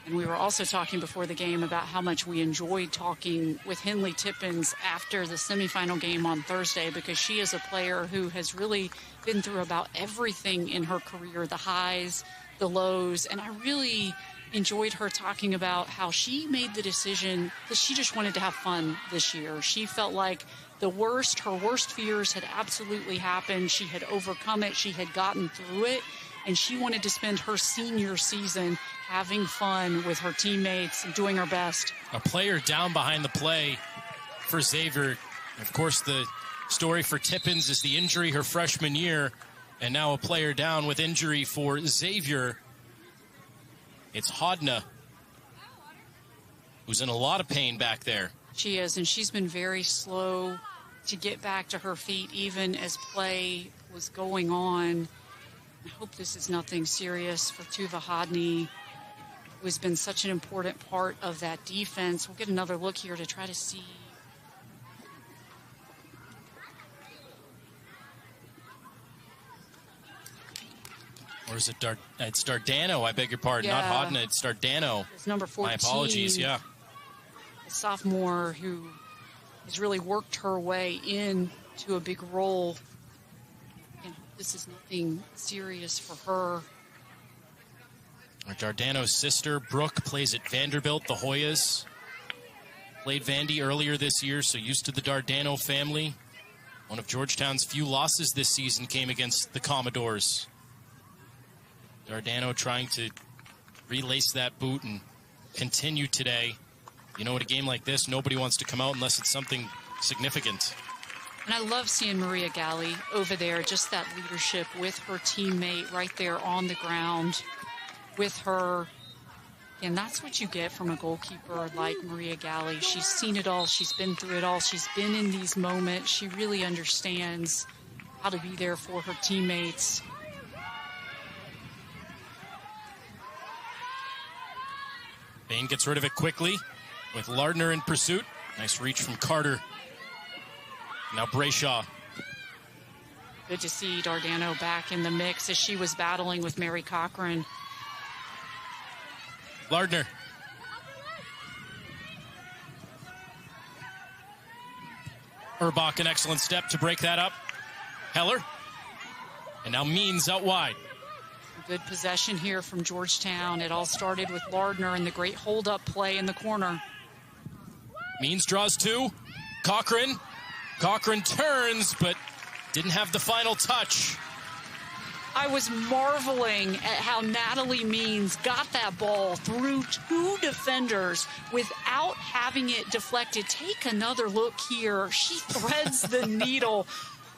And we were also talking before the game about how much we enjoyed talking with Henley Tippins after the semifinal game on Thursday, because she is a player who has really been through about everything in her career, the highs, the lows. And I really enjoyed her talking about how she made the decision that she just wanted to have fun this year. She felt like her worst fears had absolutely happened. She had overcome it. She had gotten through it. And she wanted to spend her senior season having fun with her teammates and doing her best. A player down behind the play for Xavier. Of course, the story for Tippins is the injury her freshman year, and now a player down with injury for Xavier. It's Hodna. who's in a lot of pain back there. She is, and she's been very slow to get back to her feet, even as play was going on. I hope this is nothing serious for Tuva Hodney, who has been such an important part of that defense. We'll get another look here to try to see. Or is it it's Dardano, I beg your pardon, Yeah. not Hodney, it's Dardano. It's number 14. My apologies, yeah. A sophomore who has really worked her way into a big role. And this is nothing serious for her. Our Dardano's sister, Brooke, plays at Vanderbilt, the Hoyas. Played Vandy earlier this year, so used to the Dardano family. One of Georgetown's few losses this season came against the Commodores. Dardano trying to relace that boot and continue today. You know, at a game like this, nobody wants to come out unless it's something significant. And I love seeing Maria Galli over there, just that leadership with her teammate right there on the ground with her. And that's what you get from a goalkeeper like Maria Galli. She's seen it all. She's been through it all. She's been in these moments. She really understands how to be there for her teammates. Bain gets rid of it quickly with Lardner in pursuit. Nice reach from Carter. Now Brayshaw. Good to see Dardano back in the mix as she was battling with Mary Cochran. Lardner. Urbach, an excellent step to break that up. Heller. And now Means out wide. Good possession here from Georgetown. It all started with Lardner and the great hold-up play in the corner. Means draws two. Cochran. Cochran turns, but didn't have the final touch. I was marveling at how Natalie Means got that ball through two defenders without having it deflected. Take another look here. She threads the needle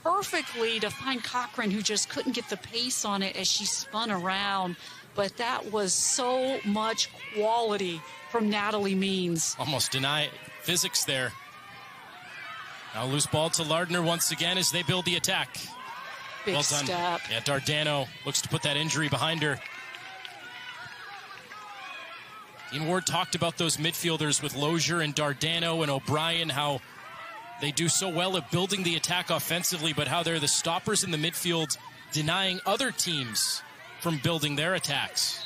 perfectly to find Cochran, who just couldn't get the pace on it as she spun around. But that was so much quality from Natalie Means. Almost deny physics there. Now loose ball to Lardner once again as they build the attack. Big Well done. step. Yeah, Dardano looks to put that injury behind her. Dean Ward talked about those midfielders with Lozier and Dardano and O'Brien, how they do so well at building the attack offensively, but how they're the stoppers in the midfield, denying other teams from building their attacks.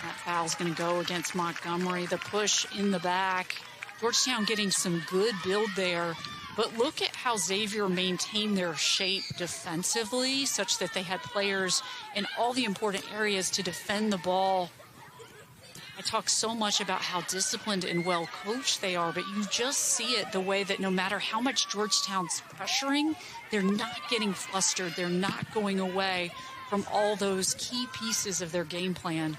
That foul's going to go against Montgomery. The push in the back. Georgetown getting some good build there. But look at how Xavier maintained their shape defensively, such that they had players in all the important areas to defend the ball. I talk so much about how disciplined and well coached they are, but you just see it the way that no matter how much Georgetown's pressuring, they're not getting flustered. They're not going away from all those key pieces of their game plan.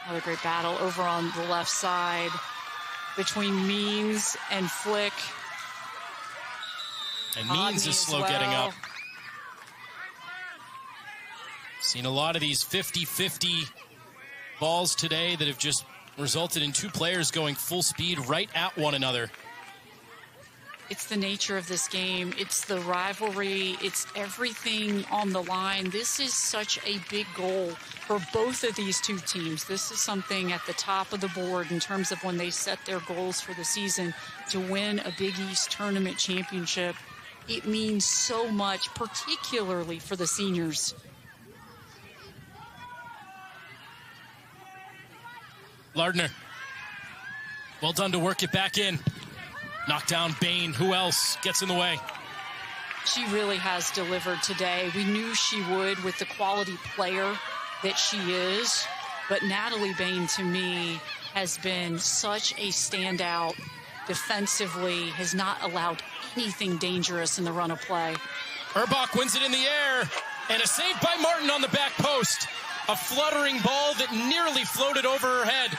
Another great battle over on the left side between Means and Flick. And Means is slow getting up. Seen a lot of these 50-50 balls today that have just resulted in two players going full speed right at one another. It's the nature of this game. It's the rivalry. It's everything on the line. This is such a big goal for both of these two teams. This is something at the top of the board in terms of when they set their goals for the season to win a Big East tournament championship. It means so much, particularly for the seniors. Lardner. Well done to work it back in. Knock down Bain. Who else gets in the way? She really has delivered today. We knew she would with the quality player that she is. But Natalie Bain, to me, has been such a standout defensively, has not allowed anything dangerous in the run of play. Urbach wins it in the air, and a save by Martin on the back post. A fluttering ball that nearly floated over her head.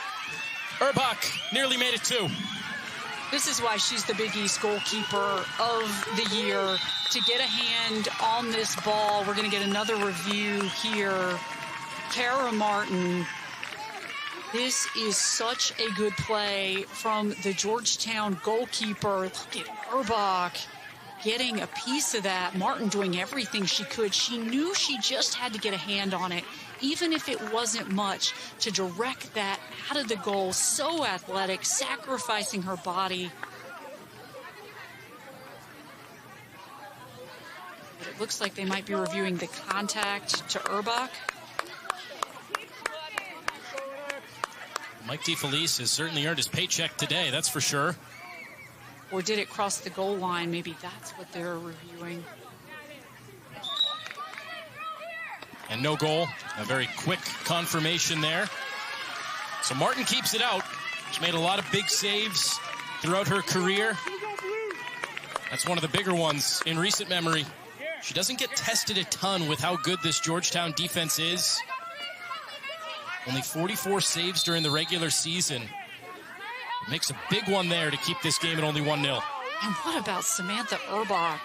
Urbach nearly made it two. This is why she's the Big East goalkeeper of the year. To get a hand on this ball, we're going to get another review here. Kara Martin This is such a good play from the Georgetown goalkeeper. Look at Urbach getting a piece of that. Martin doing everything she could. She knew she just had to get a hand on it, even if it wasn't much, to direct that out of the goal. So athletic, sacrificing her body. But it looks like they might be reviewing the contact to Urbach. Mike DeFelice has certainly earned his paycheck today, that's for sure. Or did it cross the goal line? Maybe that's what they're reviewing. And no goal. A very quick confirmation there. So Martin keeps it out. She's made a lot of big saves throughout her career. That's one of the bigger ones in recent memory. She doesn't get tested a ton with how good this Georgetown defense is. Only 44 saves during the regular season. Makes a big one there to keep this game at only 1-0. And what about Samantha Urbach?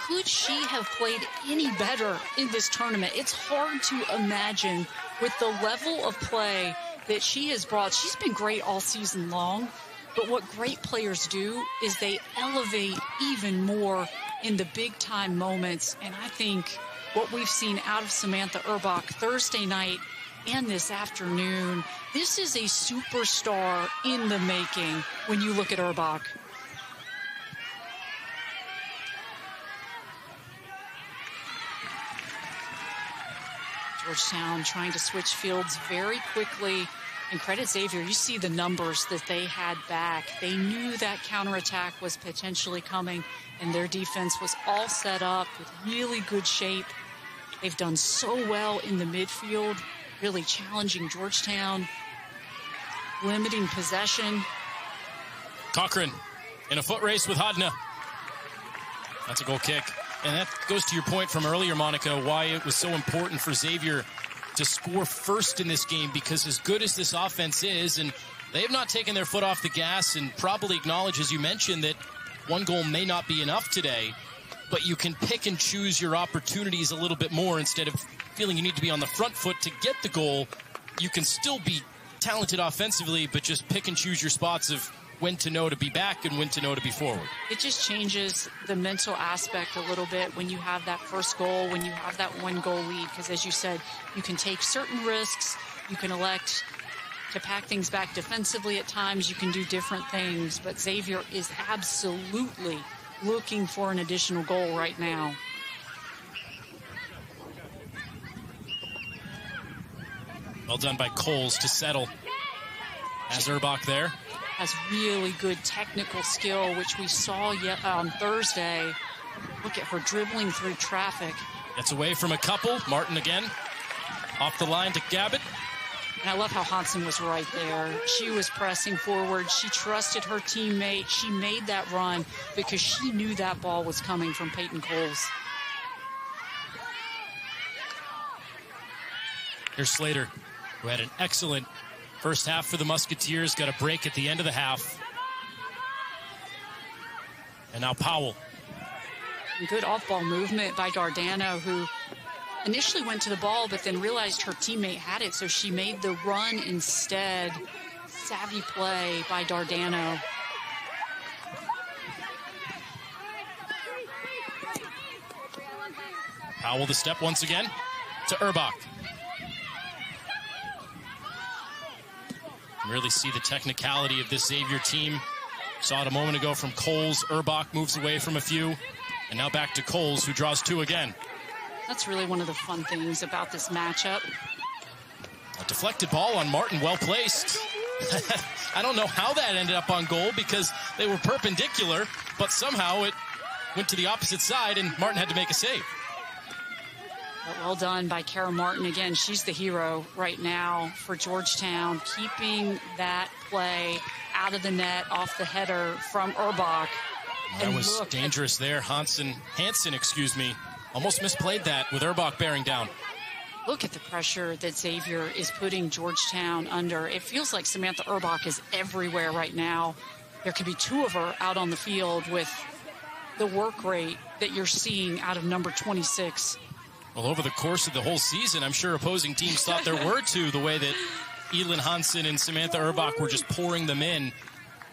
Could she have played any better in this tournament? It's hard to imagine with the level of play that she has brought. She's been great all season long, but what great players do is they elevate even more in the big-time moments. And I think what we've seen out of Samantha Urbach Thursday night and this afternoon, this is a superstar in the making when you look at Urbach. Georgetown trying to switch fields very quickly. And credit Xavier, you see the numbers that they had back. They knew that counterattack was potentially coming, and their defense was all set up with really good shape. They've done so well in the midfield, really challenging Georgetown, limiting possession. Cochran in a foot race with Hodna. That's a goal kick. And that goes to your point from earlier, Monica, why it was so important for Xavier to score first in this game, because as good as this offense is, and they have not taken their foot off the gas, and probably acknowledge, as you mentioned, that one goal may not be enough today, but you can pick and choose your opportunities a little bit more. Instead of feeling you need to be on the front foot to get the goal, you can still be talented offensively, but just pick and choose your spots of when to know to be back and when to know to be forward. It just changes the mental aspect a little bit when you have that first goal, when you have that one-goal lead, because as you said, you can take certain risks, you can elect to pack things back defensively at times, you can do different things, but Xavier is absolutely looking for an additional goal right now. Well done by Coles to settle. As Urbach there. Has really good technical skill, which we saw yet on Thursday. Look at her dribbling through traffic. Gets away from a couple. Martin again. Off the line to Gabbett. And I love how Hansen was right there. She was pressing forward. She trusted her teammate. She made that run because she knew that ball was coming from Peyton Coles. Here's Slater, who had an excellent first half for the Musketeers. Got a break at the end of the half. And now Powell. Good off-ball movement by Dardano, who initially went to the ball, but then realized her teammate had it, so she made the run instead. Savvy play by Dardano. Powell the step once again to Urbach. Really see the technicality of this Xavier team. Saw it a moment ago from Coles. Urbach moves away from a few. And now back to Coles, who draws two again. That's really one of the fun things about this matchup. A deflected ball on Martin, well placed. I don't know how that ended up on goal because they were perpendicular, but somehow it went to the opposite side and Martin had to make a save. Well done by Kara Martin. Again, she's the hero right now for Georgetown, keeping that play out of the net, off the header from Urbach. That was dangerous there. Hansen, almost misplayed that with Urbach bearing down. Look at the pressure that Xavier is putting Georgetown under. It feels like Samantha Urbach is everywhere right now. There could be two of her out on the field with the work rate that you're seeing out of number 26. Well, over the course of the whole season, I'm sure opposing teams thought there were two, the way that Elin Hansen and Samantha Urbach were just pouring them in.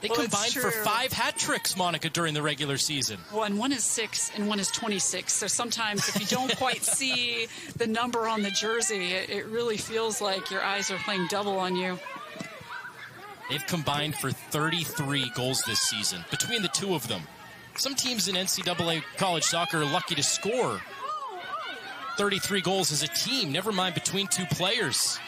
They combined for 5 hat tricks, Monica, during the regular season. Well, and one is 6 and one is 26. So sometimes if you don't quite see the number on the jersey, it really feels like your eyes are playing double on you. They've combined for 33 goals this season between the two of them. Some teams in NCAA College Soccer are lucky to score 33 goals as a team, never mind between 2 players.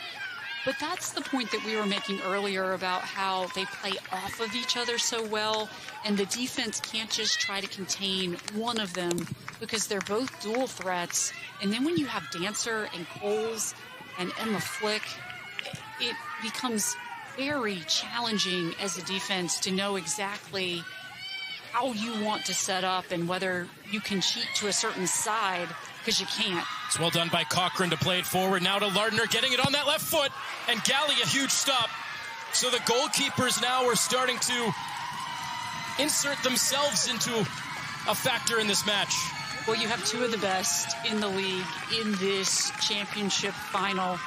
But that's the point that we were making earlier about how they play off of each other so well, and the defense can't just try to contain one of them because they're both dual threats. And then when you have Dancer and Coles and Emma Flick, it becomes very challenging as a defense to know exactly how you want to set up and whether you can cheat to a certain side, because you can't. It's well done by Cochran to play it forward. Now to Lardner, getting it on that left foot. And Galley, a huge stop. So the goalkeepers now are starting to insert themselves into a factor in this match. Well, you have 2 of the best in the league in this championship final,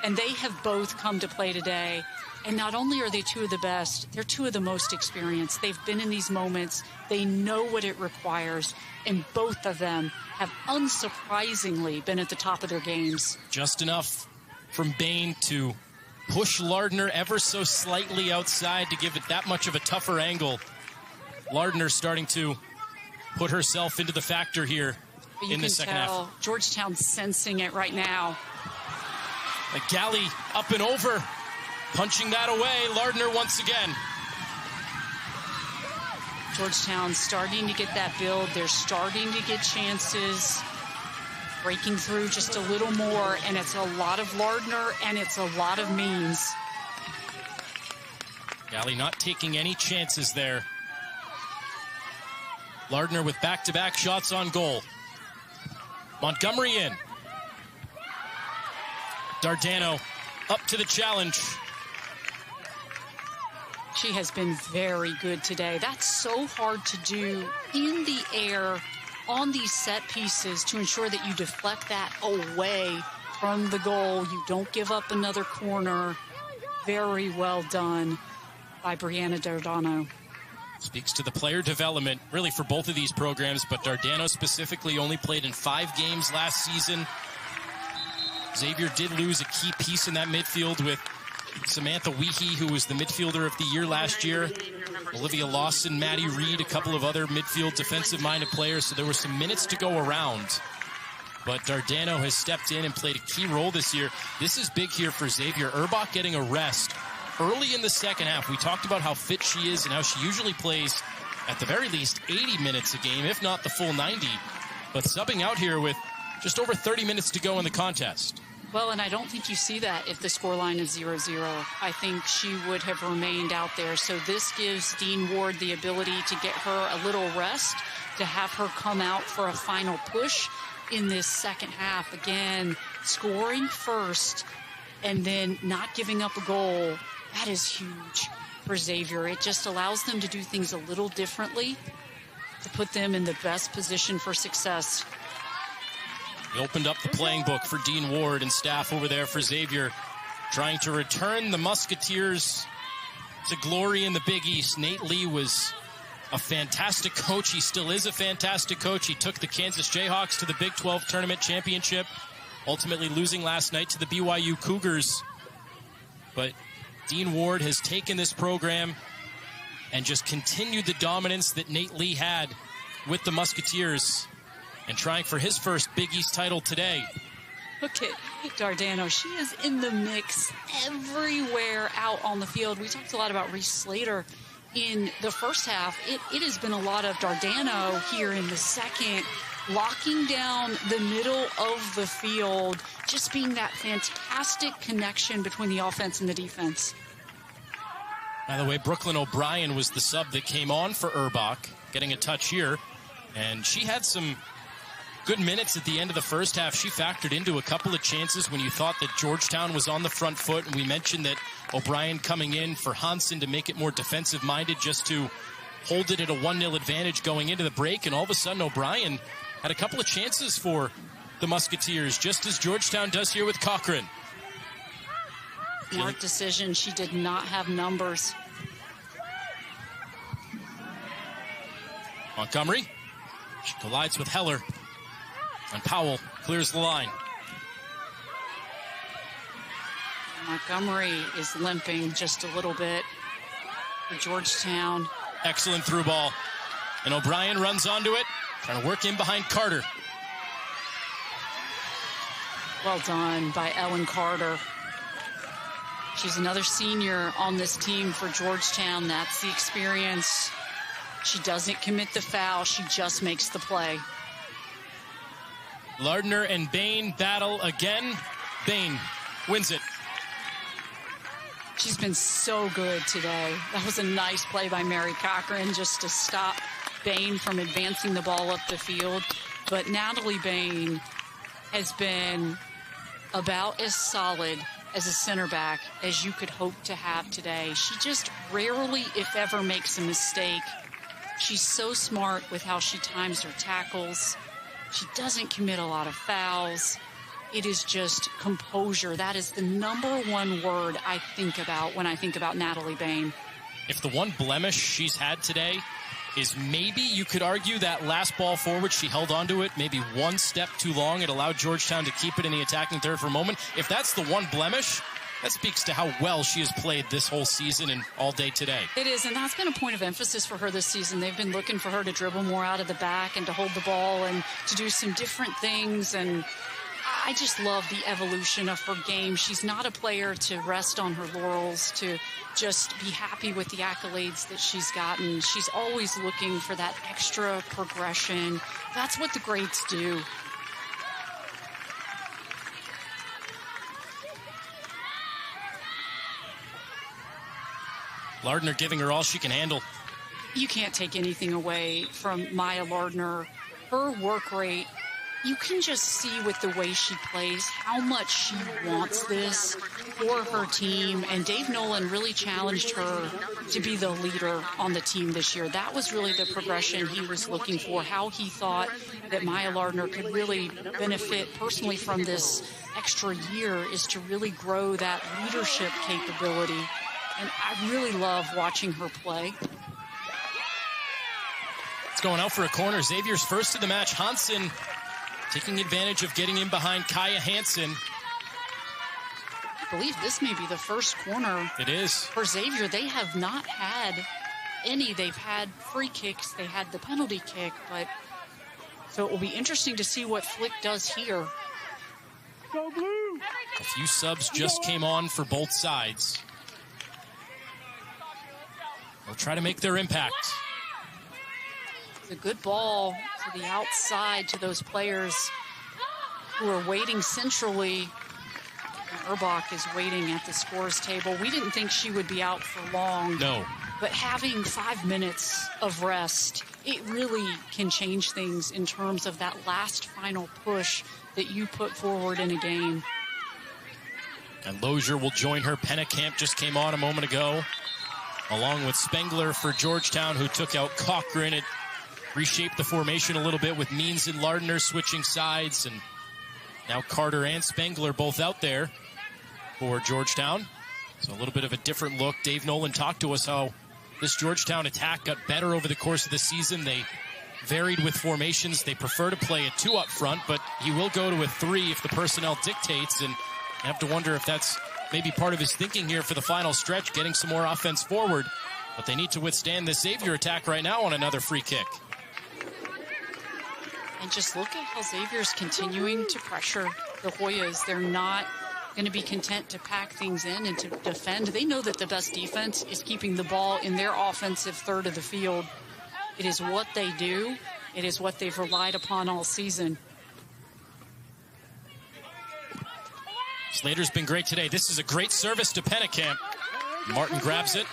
and they have both come to play today. And not only are they 2 of the best, they're 2 of the most experienced. They've been in these moments. They know what it requires. And both of them have unsurprisingly been at the top of their games. Just enough from Bain to push Lardner ever so slightly outside to give it that much of a tougher angle. Lardner starting to put herself into the factor here in the second half. Georgetown sensing it right now. Galley up and over. Punching that away, Lardner once again. Georgetown starting to get that build. They're starting to get chances, breaking through just a little more, and it's a lot of Lardner, and it's a lot of Means. Galley not taking any chances there. Lardner with back-to-back shots on goal. Montgomery in. Dardano up to the challenge. She has been very good today. That's so hard to do in the air on these set pieces to ensure that you deflect that away from the goal. You don't give up another corner. Very well done by Brianna Dardano. Speaks to the player development, really, for both of these programs, but Dardano specifically only played in 5 games last season. Xavier did lose a key piece in that midfield with Samantha Weehee, who was the midfielder of the year last year. Olivia Lawson, Maddie Reed, a couple of other midfield defensive-minded players, so there were some minutes to go around. But Dardano has stepped in and played a key role this year. This is big here for Xavier. Urbach getting a rest early in the second half. We talked about how fit she is and how she usually plays at the very least 80 minutes a game, if not the full 90. But subbing out here with just over 30 minutes to go in the contest. Well, and I don't think you see that if the scoreline is 0-0. I think she would have remained out there. So this gives Dean Ward the ability to get her a little rest, to have her come out for a final push in this second half. Again, scoring first and then not giving up a goal, that is huge for Xavier. It just allows them to do things a little differently to put them in the best position for success. He opened up the playing book for Dean Ward and staff over there for Xavier, trying to return the Musketeers to glory in the Big East. Nate Lee was a fantastic coach. He still is a fantastic coach. He took the Kansas Jayhawks to the Big 12 Tournament Championship, ultimately losing last night to the BYU Cougars. But Dean Ward has taken this program and just continued the dominance that Nate Lee had with the Musketeers, and trying for his first Big East title today. Look at Dardano. She is in the mix everywhere out on the field. We talked a lot about Reese Slater in the first half. It has been a lot of Dardano here in the second, locking down the middle of the field, just being that fantastic connection between the offense and the defense. By the way, Brooklyn O'Brien was the sub that came on for Urbach, getting a touch here. And she had some good minutes at the end of the first half. She factored into a couple of chances when you thought that Georgetown was on the front foot. And we mentioned that O'Brien coming in for Hansen to make it more defensive-minded, just to hold it at a 1-0 advantage going into the break. And all of a sudden, O'Brien had a couple of chances for the Musketeers, just as Georgetown does here with Cochran. Smart decision. She did not have numbers. Montgomery. She collides with Heller. And Powell clears the line. Montgomery is limping just a little bit for Georgetown. Excellent through ball. And O'Brien runs onto it, trying to work in behind Carter. Well done by Ellen Carter. She's another senior on this team for Georgetown. That's the experience. She doesn't commit the foul. She just makes the play. Lardner and Bain battle again. Bain wins it. She's been so good today. That was a nice play by Mary Cochran just to stop Bain from advancing the ball up the field. But Natalie Bain has been about as solid as a center back as you could hope to have today. She just rarely, if ever, makes a mistake. She's so smart with how she times her tackles. She doesn't commit a lot of fouls. It is just composure. That is the #1 word I think about when I think about Natalie Bain. If the one blemish she's had today is maybe you could argue that last ball forward, she held onto it maybe one step too long. It allowed Georgetown to keep it in the attacking third for a moment. If that's the one blemish, that speaks to how well she has played this whole season and all day today. It is, and that's been a point of emphasis for her this season. They've been looking for her to dribble more out of the back and to hold the ball and to do some different things. And I just love the evolution of her game. She's not a player to rest on her laurels, to just be happy with the accolades that she's gotten. She's always looking for that extra progression. That's what the greats do. Lardner giving her all she can handle. You can't take anything away from Maya Lardner. Her work rate, you can just see with the way she plays how much she wants this for her team. And Dave Nolan really challenged her to be the leader on the team this year. That was really the progression he was looking for, how he thought that Maya Lardner could really benefit personally from this extra year, is to really grow that leadership capability. And I really love watching her play. It's going out for a corner. Xavier's first of the match. Hansen taking advantage of getting in behind Kaya Hansen. I believe this may be the first corner. It is. For Xavier, they have not had any. They've had free kicks. They had the penalty kick. But so it will be interesting to see what Flick does here. Go blue! A few subs just came on for both sides. They'll try to make their impact. It's a good ball to the outside to those players who are waiting centrally. And Urbach is waiting at the scores table. We didn't think she would be out for long. No. But having 5 minutes of rest, it really can change things in terms of that last final push that you put forward in a game. And Lozier will join her. Pennekamp just came on a moment ago, along with Spengler for Georgetown, who took out Cochran. It reshaped the formation a little bit with Means and Lardner switching sides. And now Carter and Spengler both out there for Georgetown. So a little bit of a different look. Dave Nolan talked to us how this Georgetown attack got better over the course of the season. They varied with formations. They prefer to play a 2 up front, but he will go to a 3 if the personnel dictates. And I have to wonder if that's maybe part of his thinking here for the final stretch, getting some more offense forward. But they need to withstand the Xavier attack right now on another free kick. And just look at how Xavier's continuing to pressure the Hoyas. They're not going to be content to pack things in and to defend. They know that the best defense is keeping the ball in their offensive third of the field. It is what they do. It is what they've relied upon all season. Slater's been great today. This is a great service to Pennekamp. Martin grabs it.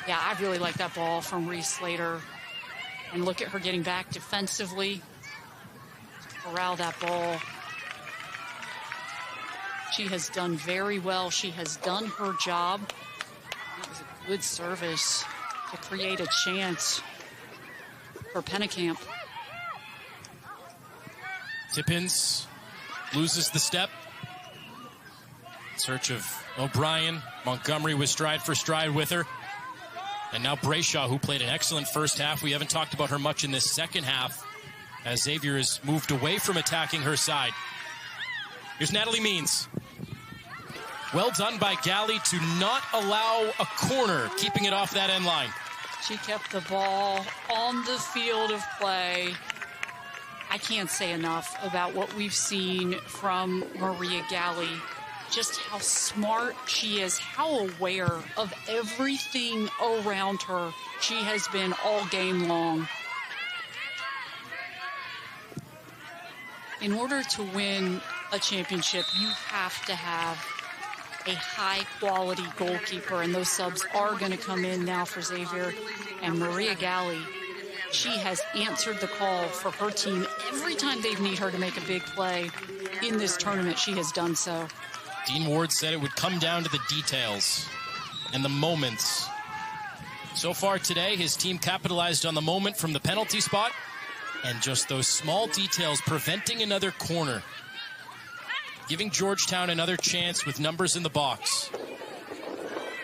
Yeah, I really like that ball from Reese Slater. And look at her getting back defensively. Corral that ball. She has done very well. She has done her job. That was a good service to create a chance for Pennekamp. Tippins loses the step. search of O'Brien. Montgomery was stride for stride with her. And now Brayshaw, who played an excellent first half. We haven't talked about her much in this second half, as Xavier has moved away from attacking her side. Here's Natalie Means. Well done by Galley to not allow a corner, keeping it off that end line. She kept the ball on the field of play. I can't say enough about what we've seen from Maria Galley. Just how smart she is, how aware of everything around her she has been all game long. In order to win a championship, you have to have a high-quality goalkeeper, and those subs are going to come in now for Xavier. And Maria Galley, she has answered the call for her team. Every time they need her to make a big play in this tournament, she has done so. Dean Ward said it would come down to the details and the moments. So far today, his team capitalized on the moment from the penalty spot and just those small details preventing another corner, giving Georgetown another chance with numbers in the box.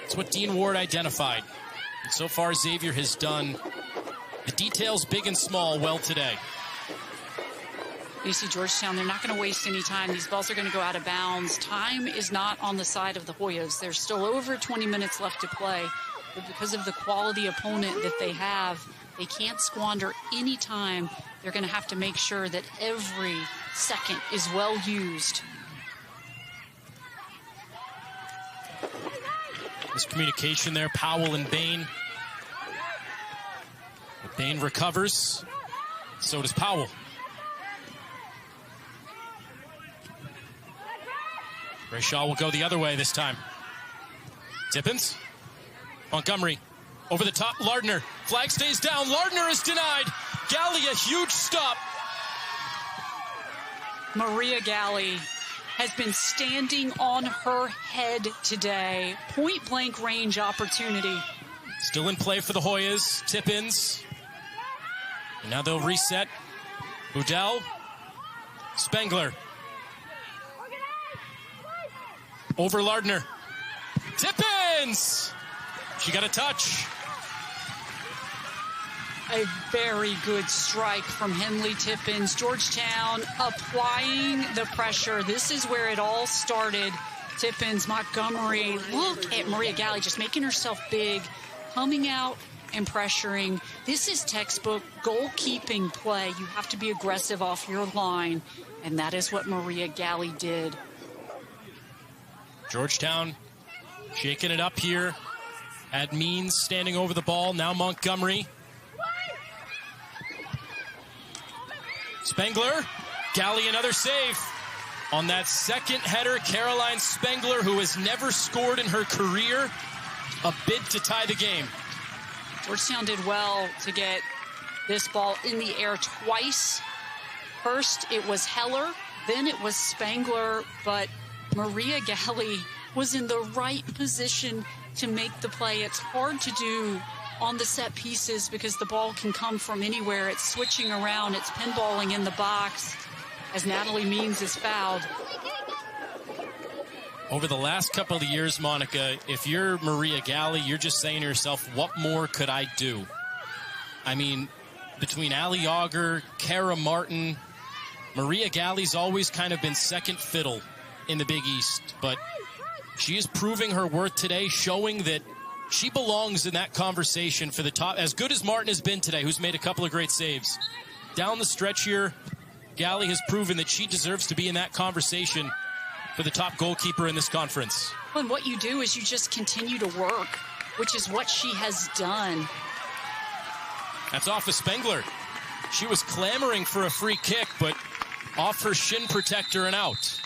That's what Dean Ward identified. And so far, Xavier has done the details, big and small, well today. You see Georgetown, they're not going to waste any time. These balls are going to go out of bounds. Time is not on the side of the Hoyas. There's still over 20 minutes left to play. But because of the quality opponent that they have, they can't squander any time. They're going to have to make sure that every second is well used. Miscommunication there, Powell and Bain. But Bain recovers. So does Powell. Brayshaw will go the other way this time. Tippins. Montgomery. Over the top, Lardner. Flag stays down. Lardner is denied. Galley, a huge stop. Maria Galley has been standing on her head today. Point-blank range opportunity. Still in play for the Hoyas. Tippins. And now they'll reset. Budell. Spengler. Over Lardner. Tippins! She got a touch. A very good strike from Henley Tippins. Georgetown applying the pressure. This is where it all started. Tippins, Montgomery. Look at Maria Galley just making herself big, coming out and pressuring. This is textbook goalkeeping play. You have to be aggressive off your line, and that is what Maria Galley did. Georgetown shaking it up here. Had Means standing over the ball. Now Montgomery. Spengler. Galley, another save. On that second header, Caroline Spengler, who has never scored in her career, a bid to tie the game. Georgetown did well to get this ball in the air twice. First, it was Heller. Then it was Spengler, but Maria Galley was in the right position to make the play. It's hard to do on the set pieces because the ball can come from anywhere. It's switching around. It's pinballing in the box as Natalie Means is fouled. Over the last couple of years, Monica, if you're Maria Galley, you're just saying to yourself, what more could I do? I mean, between Ali Auger, Kara Martin, Maria Galley's always kind of been second fiddle in the Big East, but she is proving her worth today, showing that she belongs in that conversation for the top. As good as Martin has been today, who's made a couple of great saves, down the stretch here, Galley has proven that she deserves to be in that conversation for the top goalkeeper in this conference. Well, and what you do is you just continue to work, which is what she has done. That's off of Spengler. She was clamoring for a free kick, but off her shin protector and out.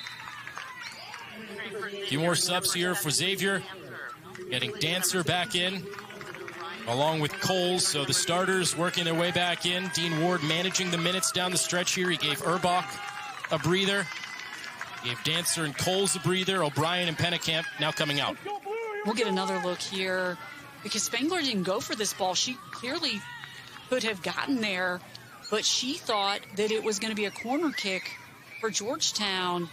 A few more subs here for Xavier. Getting Dancer back in, along with Coles. So the starters working their way back in. Dean Ward managing the minutes down the stretch here. He gave Urbach a breather. He gave Dancer and Coles a breather. O'Brien and Pennekamp now coming out. We'll get another look here because Spengler didn't go for this ball. She clearly could have gotten there, but she thought that it was going to be a corner kick for Georgetown.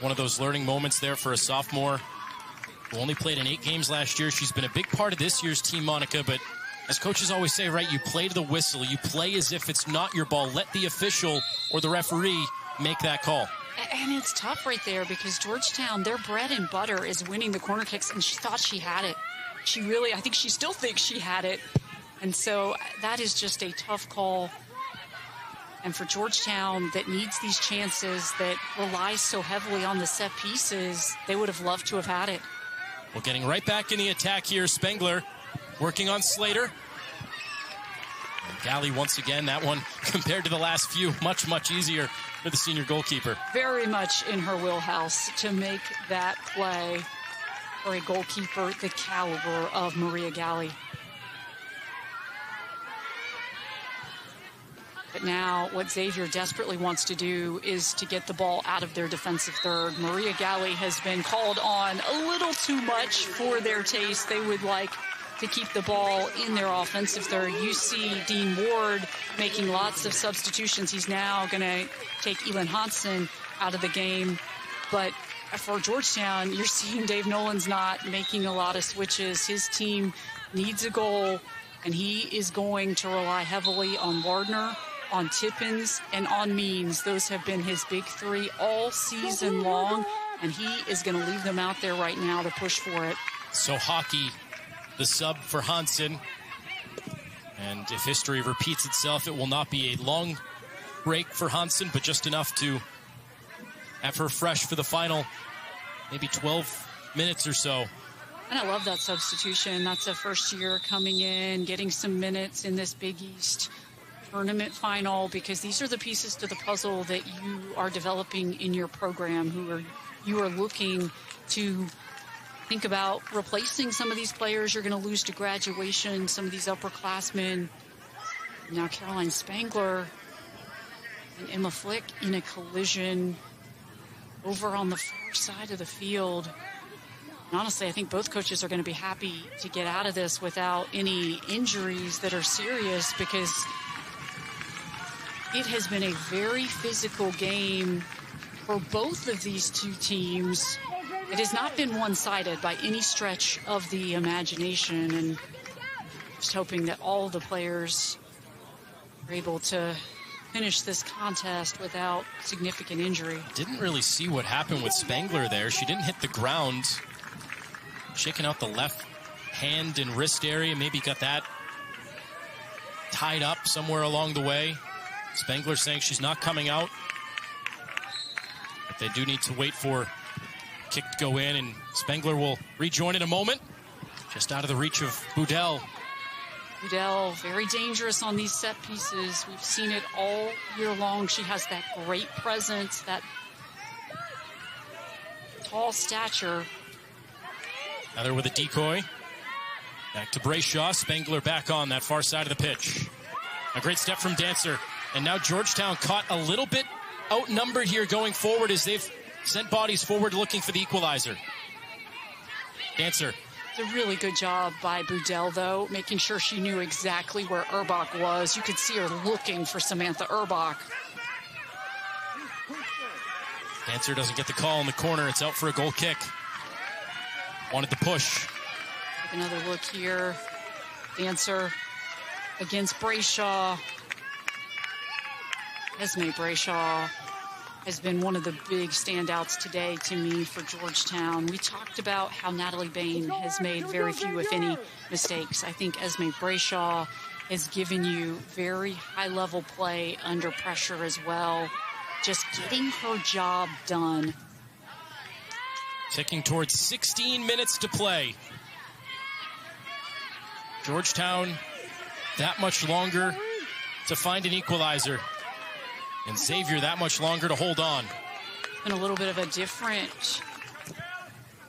one of those learning moments there for a sophomore who only played in 8 games last year. She's been a big part of this year's team, Monica, but as coaches always say, right, you play to the whistle. You play as if it's not your ball. Let the official or the referee make that call. And it's tough right there because Georgetown, their bread and butter is winning the corner kicks, and she thought she had it. I think she still thinks she had it. And so that is just a tough call. And for Georgetown that needs these chances, that relies so heavily on the set pieces, they would have loved to have had it. Well, getting right back in the attack here, Spengler working on Slater. And Galley once again, that one compared to the last few, much, much easier for the senior goalkeeper. Very much in her wheelhouse to make that play for a goalkeeper the caliber of Maria Galley. But now what Xavier desperately wants to do is to get the ball out of their defensive third. Maria Galley has been called on a little too much for their taste. They would like to keep the ball in their offensive third. You see Dean Ward making lots of substitutions. He's now going to take Elin Hansen out of the game. But for Georgetown, you're seeing Dave Nolan's not making a lot of switches. His team needs a goal, and he is going to rely heavily on Lardner, on Tippins, and on Means. Those have been his big 3 all season long, and he is going to leave them out there right now to push for it. So Hockey, the sub for Hansen. And if history repeats itself, it will not be a long break for Hansen, but just enough to have her fresh for the final maybe 12 minutes or so. And I love that substitution. That's a first year coming in, getting some minutes in this Big East tournament final, because these are the pieces to the puzzle that you are developing in your program, you are looking to think about replacing some of these players you're going to lose to graduation, some of these upperclassmen. Now Caroline Spengler and Emma Flick in a collision over on the far side of the field. And honestly, I think both coaches are going to be happy to get out of this without any injuries that are serious, because it has been a very physical game for both of these two teams. It has not been one-sided by any stretch of the imagination, and just hoping that all the players are able to finish this contest without significant injury. Didn't really see what happened with Spengler there. She didn't hit the ground. Shaking out the left hand and wrist area, maybe got that tied up somewhere along the way. Spengler saying she's not coming out, but they do need to wait for kick to go in, and Spengler will rejoin in a moment. Just out of the reach of Boudel. Boudel, very dangerous on these set pieces. We've seen it all year long. She has that great presence, that tall stature. Another with a decoy. Back to Brayshaw. Spengler back on that far side of the pitch. A great step from Dancer. And now Georgetown caught a little bit outnumbered here going forward as they've sent bodies forward looking for the equalizer. Dancer. It's a really good job by Boudel, though, making sure she knew exactly where Urbach was. You could see her looking for Samantha Urbach. Dancer doesn't get the call in the corner. It's out for a goal kick. Wanted to push. Take another look here. Dancer against Brayshaw. Esme Brayshaw has been one of the big standouts today to me for Georgetown. We talked about how Natalie Bain has made very few, if any, mistakes. I think Esme Brayshaw has given you very high-level play under pressure as well. Just getting her job done. Ticking towards 16 minutes to play. Georgetown, that much longer to find an equalizer. And Xavier that much longer to hold on. And a little bit of a different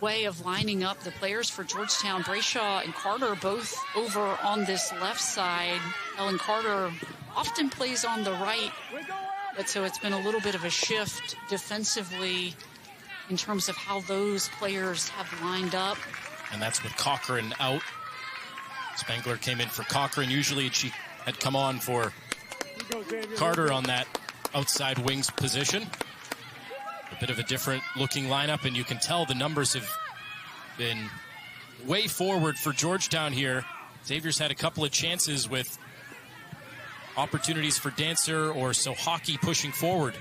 way of lining up the players for Georgetown. Brayshaw and Carter both over on this left side. Ellen Carter often plays on the right, but so it's been a little bit of a shift defensively in terms of how those players have lined up. And that's with Cochran out. Spengler came in for Cochran. Usually she had come on for Carter on that outside wings position. A bit of a different looking lineup, and you can tell the numbers have been way forward for Georgetown here. Xavier's had a couple of chances with opportunities for Dancer or Sohaki pushing forward.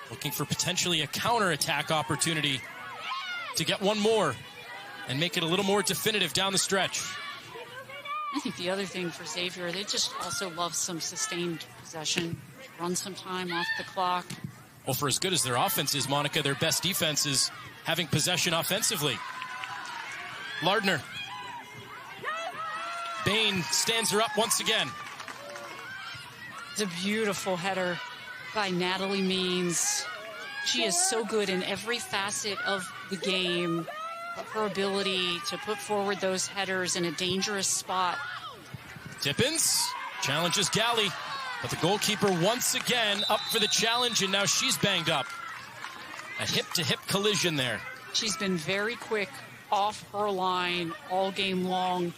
Looking for potentially a counter-attack opportunity to get one more and make it a little more definitive down the stretch. I think the other thing for Xavier, they just also love some sustained possession, run some time off the clock. Well, for as good as their offense is, Monica, their best defense is having possession offensively. Lardner. Bain stands her up once again. It's a beautiful header by Natalie Means. She is so good in every facet of the game. Her ability to put forward those headers in a dangerous spot. Tippins challenges Galley, but the goalkeeper once again up for the challenge, and now she's banged up. A hip-to-hip collision there. She's been very quick off her line all game long.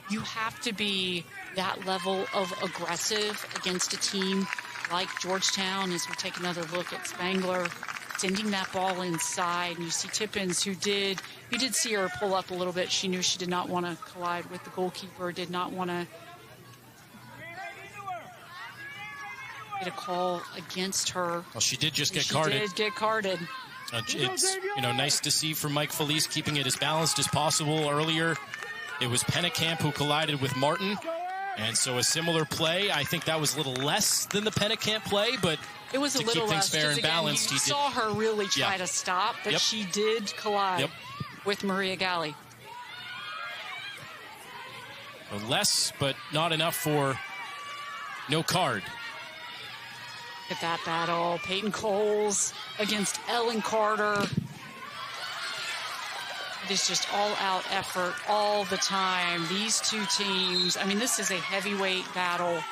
You have to be that level of aggressive against a team like Georgetown as we take another look at Spangler sending that ball inside. And you see Tippins, you did see her pull up a little bit. She knew she did not want to collide with the goalkeeper, did not want to get a call against her. Well, she did just get carded. She did get carded. It's, nice to see from Mike Felice keeping it as balanced as possible. Earlier, it was Pennekamp who collided with Martin. And so a similar play. I think that was a little less than the Pennekamp play, but it was to a little keep things less, fair and balanced, you saw her really try to stop, but she did collide with Maria Galley. Less, but not enough for no card. Look at that battle. Peyton Coles against Ellen Carter. It is just all-out effort all the time. These two teams, I mean, this is a heavyweight battle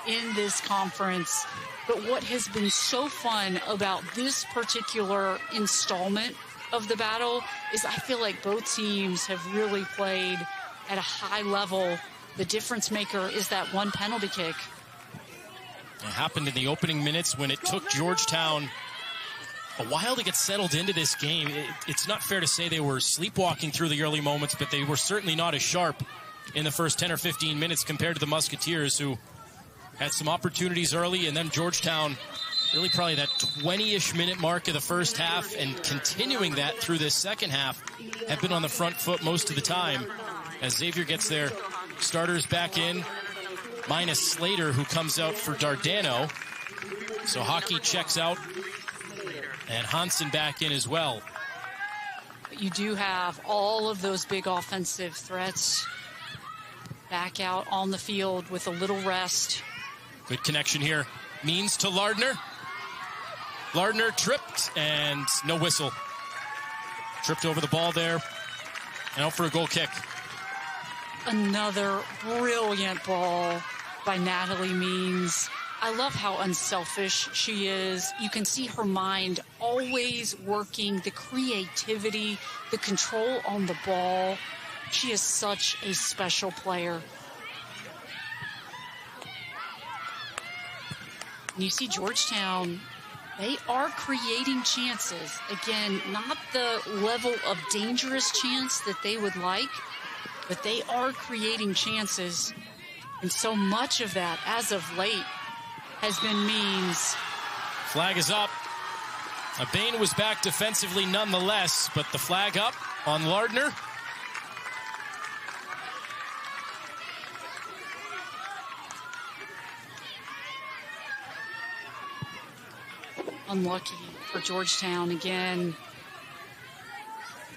in this conference. But what has been so fun about this particular installment of the battle is I feel like both teams have really played at a high level. The difference maker is that one penalty kick. It happened in the opening minutes when it took Georgetown a while to get settled into this game. It's not fair to say they were sleepwalking through the early moments, but they were certainly not as sharp in the first 10 or 15 minutes compared to the Musketeers, who had some opportunities early, and then Georgetown, really probably that 20-ish minute mark of the first half and continuing that through this second half, have been on the front foot most of the time as Xavier gets their starters back in, minus Slater, who comes out for Dardano. So Hockey checks out, and Hansen back in as well. You do have all of those big offensive threats back out on the field with a little rest. Good connection here. Means to Lardner. Lardner tripped, and no whistle. Tripped over the ball there, and out for a goal kick. Another brilliant ball by Natalie Means. I love how unselfish she is. You can see her mind always working, the creativity, the control on the ball. She is such a special player. And you see Georgetown, they are creating chances. Again, not the level of dangerous chance that they would like, but they are creating chances. And so much of that, as of late, has been Means. Flag is up. Bain was back defensively nonetheless, but the flag up on Lardner. Unlucky for Georgetown again.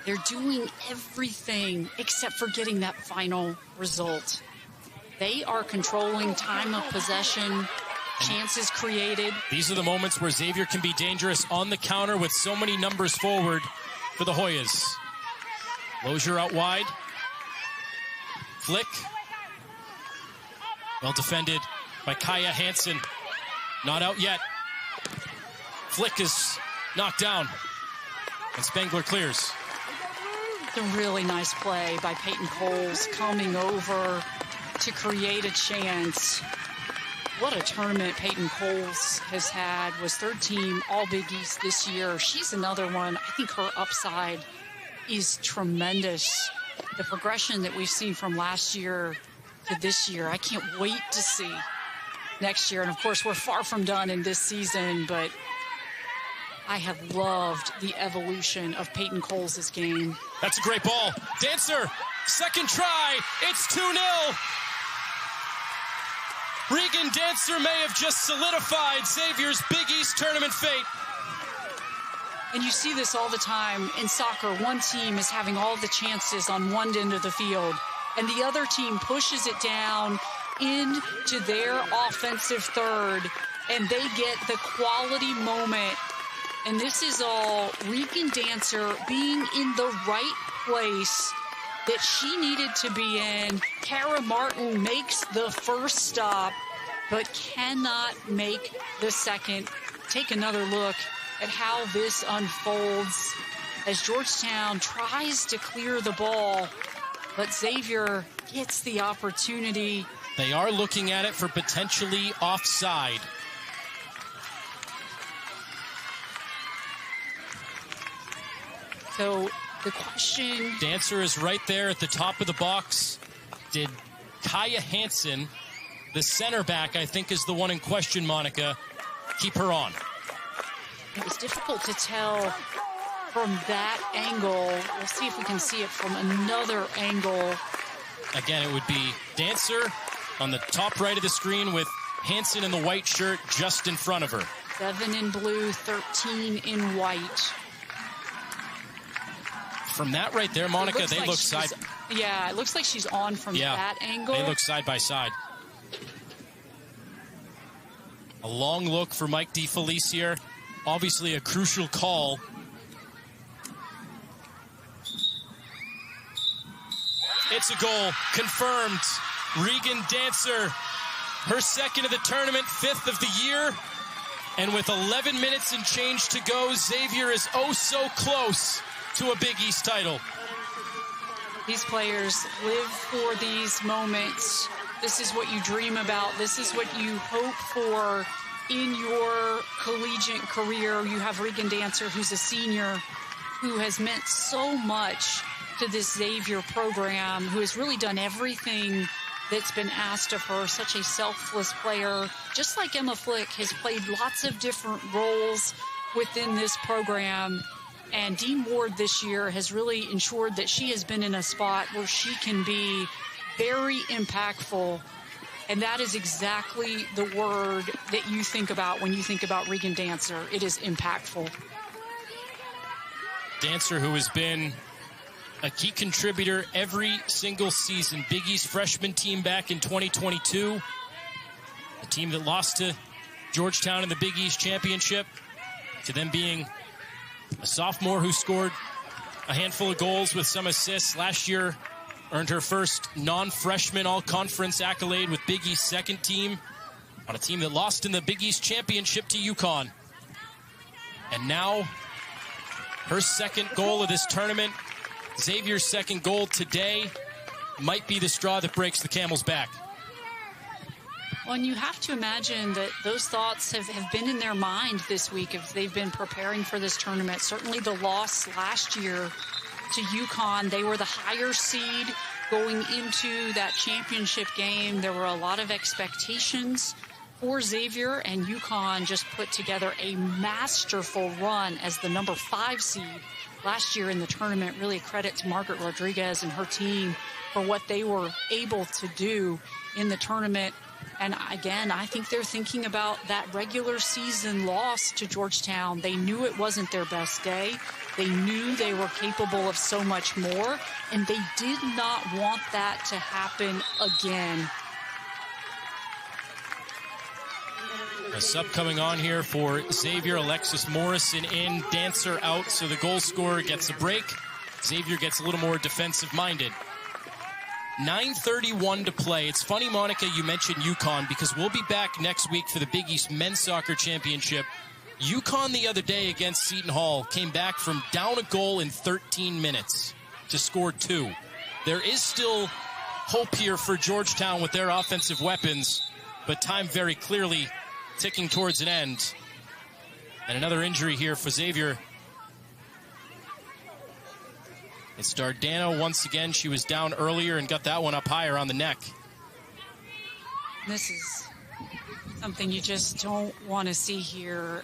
They're doing everything except for getting that final result. They are controlling time of possession, chances created. These are the moments where Xavier can be dangerous on the counter with so many numbers forward for the Hoyas. Lozier out wide. Flick. Well defended by Kaya Hansen. Not out yet. Flick is knocked down, and Spangler clears. A really nice play by Peyton Coles coming over to create a chance. what a tournament Peyton Coles has had. Was third team All Big East this year. She's another one. I think her upside is tremendous. The progression that we've seen from last year to this year, I can't wait to see next year. And of course, we're far from done in this season, but I have loved the evolution of Peyton Coles' game. That's a great ball. Dancer, second try. It's 2-0. Regan Dancer may have just solidified Xavier's Big East tournament fate. And you see this all the time in soccer. One team is having all the chances on one end of the field, and the other team pushes it down into their offensive third, and they get the quality moment. And this is all Regan Dancer being in the right place that she needed to be in. Kara Martin makes the first stop, but cannot make the second. Take another look at how this unfolds as Georgetown tries to clear the ball, but Xavier gets the opportunity. They are looking at it for potentially offside. So the question... Dancer is right there at the top of the box. Did Kaya Hansen, the center back, I think is the one in question, Monica, keep her on? It was difficult to tell from that angle. We'll see if we can see it from another angle. Again, it would be Dancer on the top right of the screen with Hansen in the white shirt just in front of her. 7 in blue, 13 in white. From that right there, Monica, they look side. Yeah, it looks like she's on from that angle. They look side by side. A long look for Mike DeFelice. Obviously a crucial call. It's a goal, confirmed. Regan Dancer, her second of the tournament, 5th of the year. And with 11 minutes and change to go, Xavier is oh so close to a Big East title. These players live for these moments. This is what you dream about. This is what you hope for in your collegiate career. You have Regan Dancer, who's a senior, who has meant so much to this Xavier program, who has really done everything that's been asked of her. Such a selfless player. Just like Emma Flick has played lots of different roles within this program. And Dean Ward this year has really ensured that she has been in a spot where she can be very impactful. And that is exactly the word that you think about when you think about Regan Dancer. It is impactful. Dancer, who has been a key contributor every single season. Big East freshman team back in 2022. A team that lost to Georgetown in the Big East championship, to them being a sophomore who scored a handful of goals with some assists. Last year, earned her first non-freshman all-conference accolade with Big East second team on a team that lost in the Big East championship to UConn. And now, her second goal of this tournament, Xavier's second goal today, might be the straw that breaks the camel's back. Well, and you have to imagine that those thoughts have been in their mind this week if they've been preparing for this tournament. Certainly the loss last year to UConn, they were the higher seed going into that championship game. There were a lot of expectations for Xavier, and UConn just put together a masterful run as the number 5 seed last year in the tournament. Really a credit to Margaret Rodriguez and her team for what they were able to do in the tournament. And again, I think they're thinking about that regular season loss to Georgetown. They knew it wasn't their best day. They knew they were capable of so much more, and they did not want that to happen again. A sub coming on here for Xavier. Alexis Morrison in, Dancer out, so the goal scorer gets a break. Xavier gets a little more defensive-minded. 9:31 to play. It's funny, Monica, you mentioned UConn, because we'll be back next week for the Big East Men's Soccer Championship. UConn the other day against Seton Hall came back from down a goal in 13 minutes to score 2. There is still hope here for Georgetown with their offensive weapons. but time very clearly ticking towards an end. And another injury here for Xavier. It's Dardano once again. She was down earlier and got that one up higher on the neck. This is something you just don't want to see here.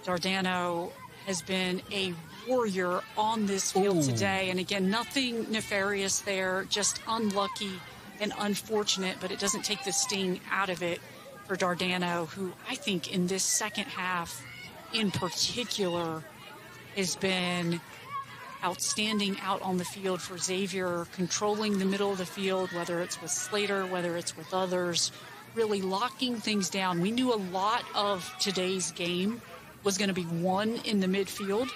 Dardano has been a warrior on this field today. And again, nothing nefarious there, just unlucky and unfortunate, but it doesn't take the sting out of it for Dardano, who I think in this second half in particular has been outstanding out on the field for Xavier, controlling the middle of the field, whether it's with Slater, whether it's with others, really locking things down. We knew a lot of today's game was going to be won in the midfield.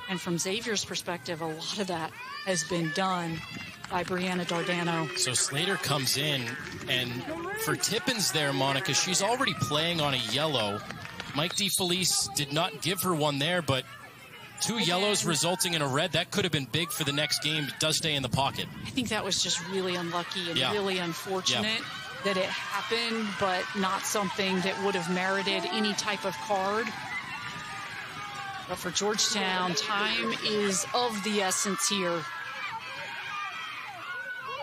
And from Xavier's perspective, a lot of that has been done by Brianna Dardano. So Slater comes in, and for Tippins there, Monica, she's already playing on a yellow. Mike DeFelice did not give her one there, but 2 yellows resulting in a red. That could have been big for the next game. It does stay in the pocket. I think that was just really unlucky and really unfortunate that it happened, but not something that would have merited any type of card. But for Georgetown, time is of the essence here.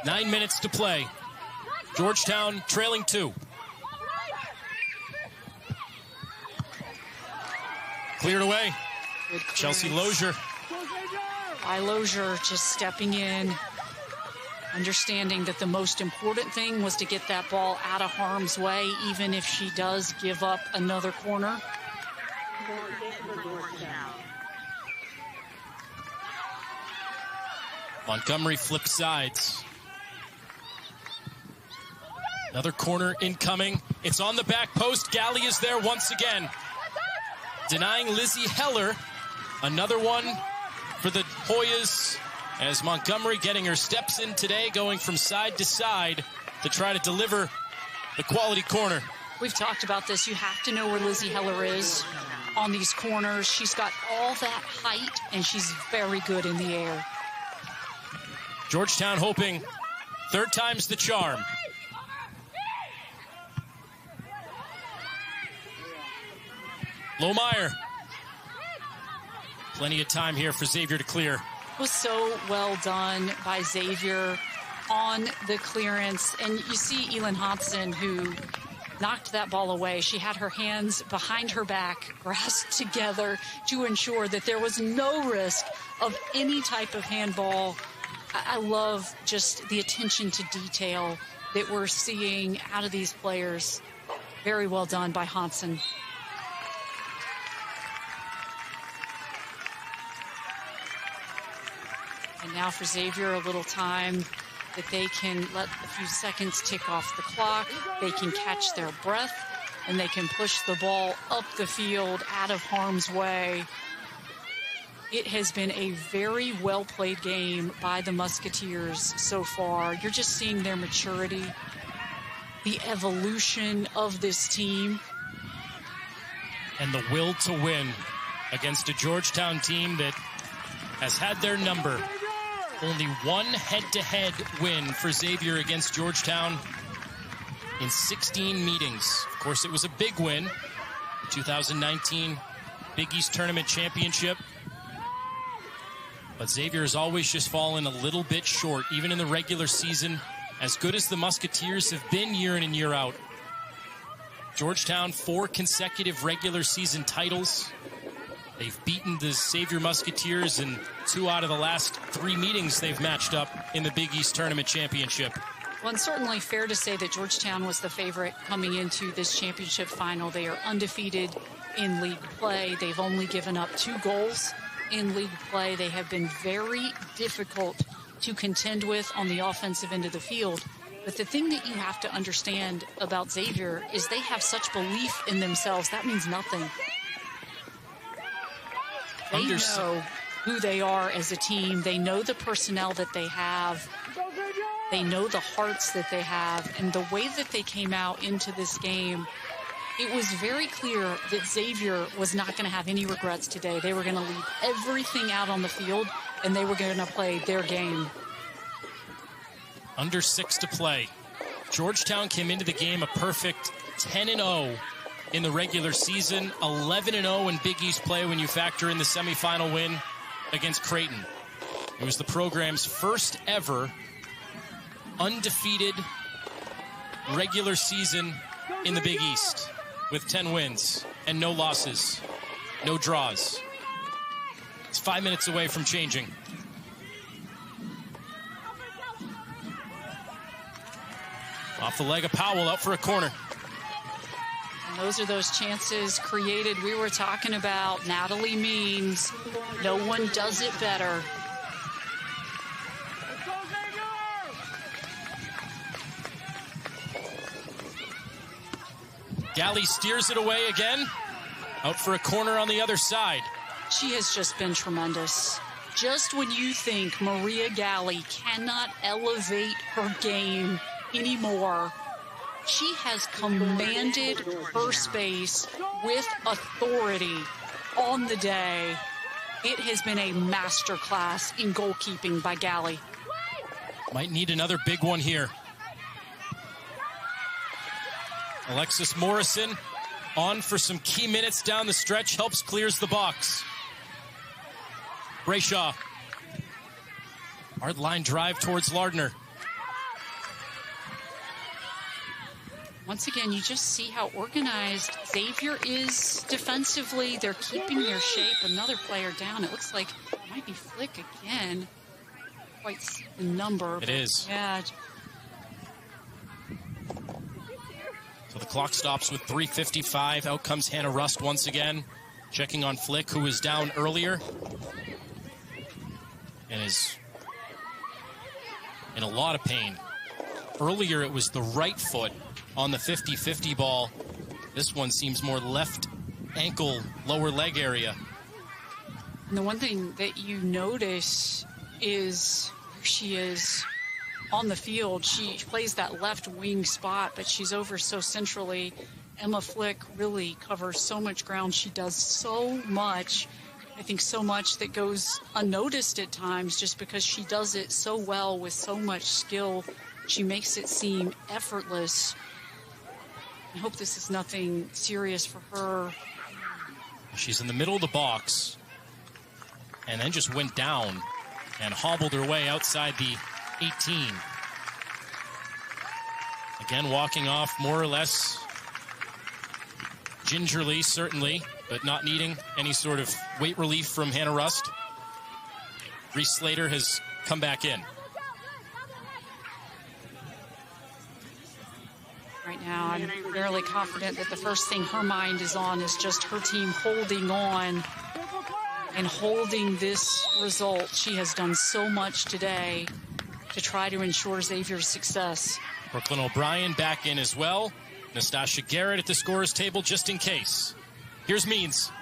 9 minutes to play. Georgetown trailing 2. Cleared away. Chelsea Lozier. By Lozier just stepping in, understanding that the most important thing was to get that ball out of harm's way, even if she does give up another corner. Montgomery flips sides. Another corner incoming. It's on the back post. Galley is there once again, denying Lizzie Heller. Another one for the Hoyas, as Montgomery getting her steps in today, going from side to side to try to deliver the quality corner. We've talked about this. You have to know where Lizzie Heller is on these corners. She's got all that height, and she's very good in the air. Georgetown hoping third time's the charm. Lohmeyer. Plenty of time here for Xavier to clear. It was so well done by Xavier on the clearance. And you see Elin Hodson, who knocked that ball away. She had her hands behind her back, grasped together to ensure that there was no risk of any type of handball. I love just the attention to detail that we're seeing out of these players. Very well done by Hodson. And now for Xavier, a little time that they can let a few seconds tick off the clock. They can catch their breath, and they can push the ball up the field out of harm's way. It has been a very well-played game by the Musketeers so far. You're just seeing their maturity, the evolution of this team. And the will to win against a Georgetown team that has had their number. Only one head-to-head win for Xavier against Georgetown in 16 meetings. Of course, it was a big win. The 2019 Big East Tournament Championship. But Xavier has always just fallen a little bit short, even in the regular season. As good as the Musketeers have been year in and year out. Georgetown, 4 consecutive regular season titles. They've beaten the Xavier Musketeers in 2 out of the last 3 meetings they've matched up in the Big East Tournament Championship. Well, it's certainly fair to say that Georgetown was the favorite coming into this championship final. They are undefeated in league play. They've only given up 2 goals in league play. They have been very difficult to contend with on the offensive end of the field. But the thing that you have to understand about Xavier is they have such belief in themselves. That means nothing. They know who they are as a team. They know the personnel that they have. They know the hearts that they have. And the way that they came out into this game, it was very clear that Xavier was not going to have any regrets today. They were going to leave everything out on the field, and they were going to play their game. Under 6 to play. Georgetown came into the game a perfect 10-0 in the regular season, 11-0 in Big East play when you factor in the semifinal win against Creighton. It was the program's first ever undefeated regular season in the Big East with 10 wins and no losses, no draws. It's 5 minutes away from changing. Off the leg of Powell, out for a corner. And those are those chances created. We were talking about Natalie Means. No one does it better. Galley steers it away again. Out for a corner on the other side. She has just been tremendous. Just when you think Maria Galley cannot elevate her game anymore, she has commanded her space with authority on the day. It has been a masterclass in goalkeeping by Galley. Might need another big one here. Alexis Morrison on for some key minutes down the stretch, helps clears the box. Brayshaw. Hard line drive towards Lardner. Once again, you just see how organized Xavier is defensively. They're keeping their shape. Another player down. It looks like it might be Flick again. Quite the number. It is. Yeah. So the clock stops with 3:55. Out comes Hannah Rust once again. Checking on Flick, who was down earlier. And is in a lot of pain. Earlier, it was the right foot on the 50-50 ball. This one seems more left ankle, lower leg area. And the one thing that you notice is where she is on the field. She plays that left wing spot, but she's over so centrally. Emma Flick really covers so much ground. She does so much. I think so much that goes unnoticed at times just because she does it so well with so much skill. She makes it seem effortless. I hope this is nothing serious for her. She's in the middle of the box and then just went down and hobbled her way outside the 18. Again, walking off more or less gingerly, certainly, but not needing any sort of weight relief from Hannah Rust. Reese Slater has come back in. Right now, I'm fairly confident that the first thing her mind is on is just her team holding on and holding this result. She has done so much today to try to ensure Xavier's success. Brooklyn O'Brien back in as well. Nastasia Garrett at the scorer's table just in case. Here's Means.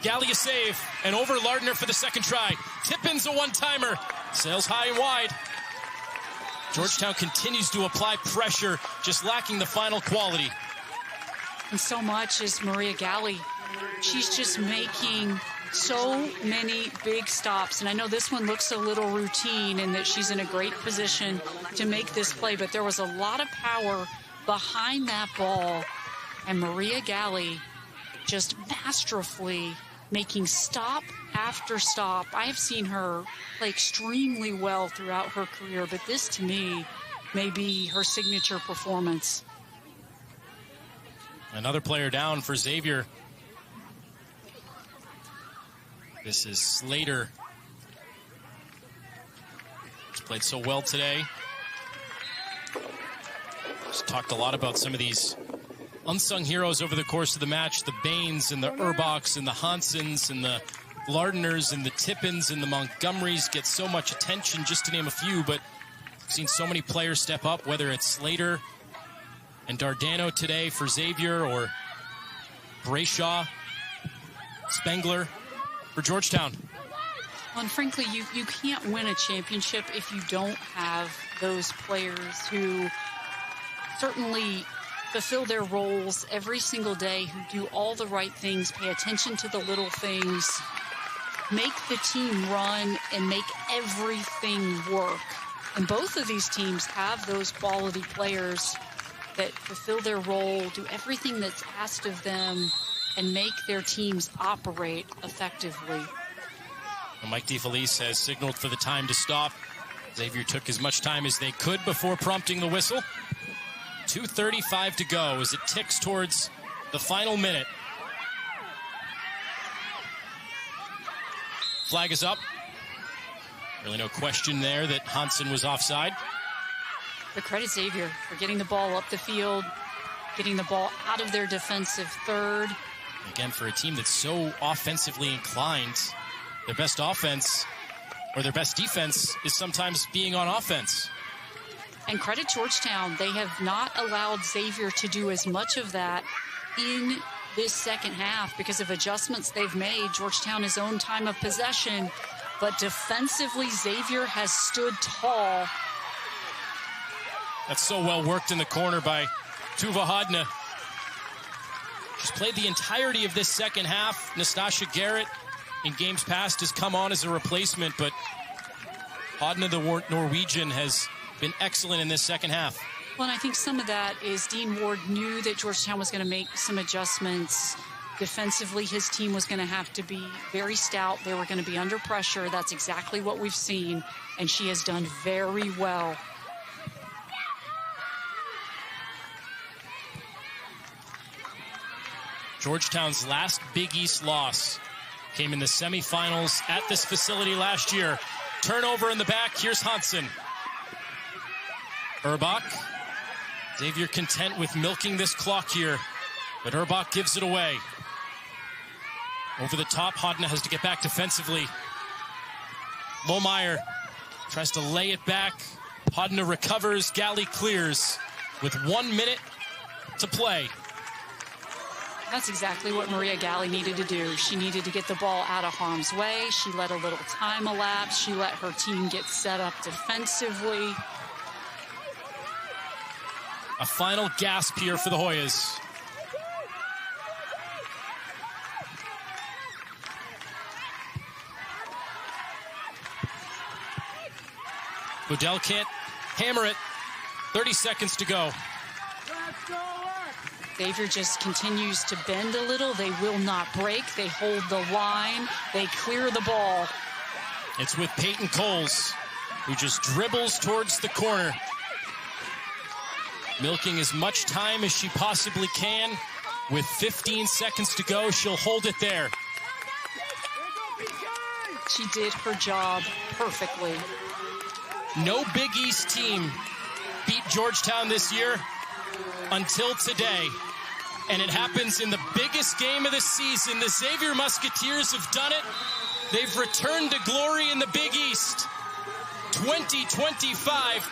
Galley a save, and over Lardner for the second try. Tippins a one-timer. Sails high and wide. Georgetown continues to apply pressure, just lacking the final quality. And so much is Maria Galley. She's just making so many big stops. And I know this one looks a little routine in that she's in a great position to make this play, but there was a lot of power behind that ball. And Maria Galley just masterfully making stop after stop. I have seen her play extremely well throughout her career, but this to me may be her signature performance. Another player down for Xavier. This is Slater. He's played so well today. Just talked a lot about some of these unsung heroes over the course of the match. The Baines and the Urbachs and the Hansens and the Lardners and the Tippins and the Montgomerys get so much attention, just to name a few, but I've seen so many players step up, whether it's Slater and Dardano today for Xavier or Brayshaw, Spengler for Georgetown. Well, and frankly, you can't win a championship if you don't have those players who certainly fulfill their roles every single day, who do all the right things, pay attention to the little things, make the team run, and make everything work. And both of these teams have those quality players that fulfill their role, do everything that's asked of them, and make their teams operate effectively. Well, Mike DeFelice has signaled for the time to stop. Xavier took as much time as they could before prompting the whistle. 2:35 to go as it ticks towards the final minute. Flag is up. Really no question there that Hansen was offside. But credit Xavier for getting the ball up the field, getting the ball out of their defensive third. Again, for a team that's so offensively inclined, their best offense or their best defense is sometimes being on offense. And credit Georgetown, they have not allowed Xavier to do as much of that in this second half because of adjustments they've made. Georgetown has owned time of possession, but defensively, Xavier has stood tall. That's so well worked in the corner by Tuva Hodna. She's played the entirety of this second half. Nastasia Garrett in games past has come on as a replacement, but Hodna, the Norwegian, has been excellent in this second half. Well, and I think some of that is Dean Ward knew that Georgetown was going to make some adjustments. Defensively, his team was going to have to be very stout. They were going to be under pressure. That's exactly what we've seen, and she has done very well. Georgetown's last Big East loss came in the semifinals at this facility last year. Turnover in the back. Here's Hansen. Urbach. Xavier content with milking this clock here, but Urbach gives it away. Over the top, Hodna has to get back defensively. Lohmeyer tries to lay it back. Hodna recovers. Galley clears with 1 minute to play. That's exactly what Maria Galley needed to do. She needed to get the ball out of harm's way. She let a little time elapse. She let her team get set up defensively. A final gasp here for the Hoyas. Goodell can't hammer it. 30 seconds to go. Xavier just continues to bend a little. They will not break. They hold the line. They clear the ball. It's with Peyton Coles, who just dribbles towards the corner, milking as much time as she possibly can. With 15 seconds to go, she'll hold it there. She did her job perfectly. No Big East team beat Georgetown this year until today. And it happens in the biggest game of the season. The Xavier Musketeers have done it. They've returned to glory in the Big East. 2025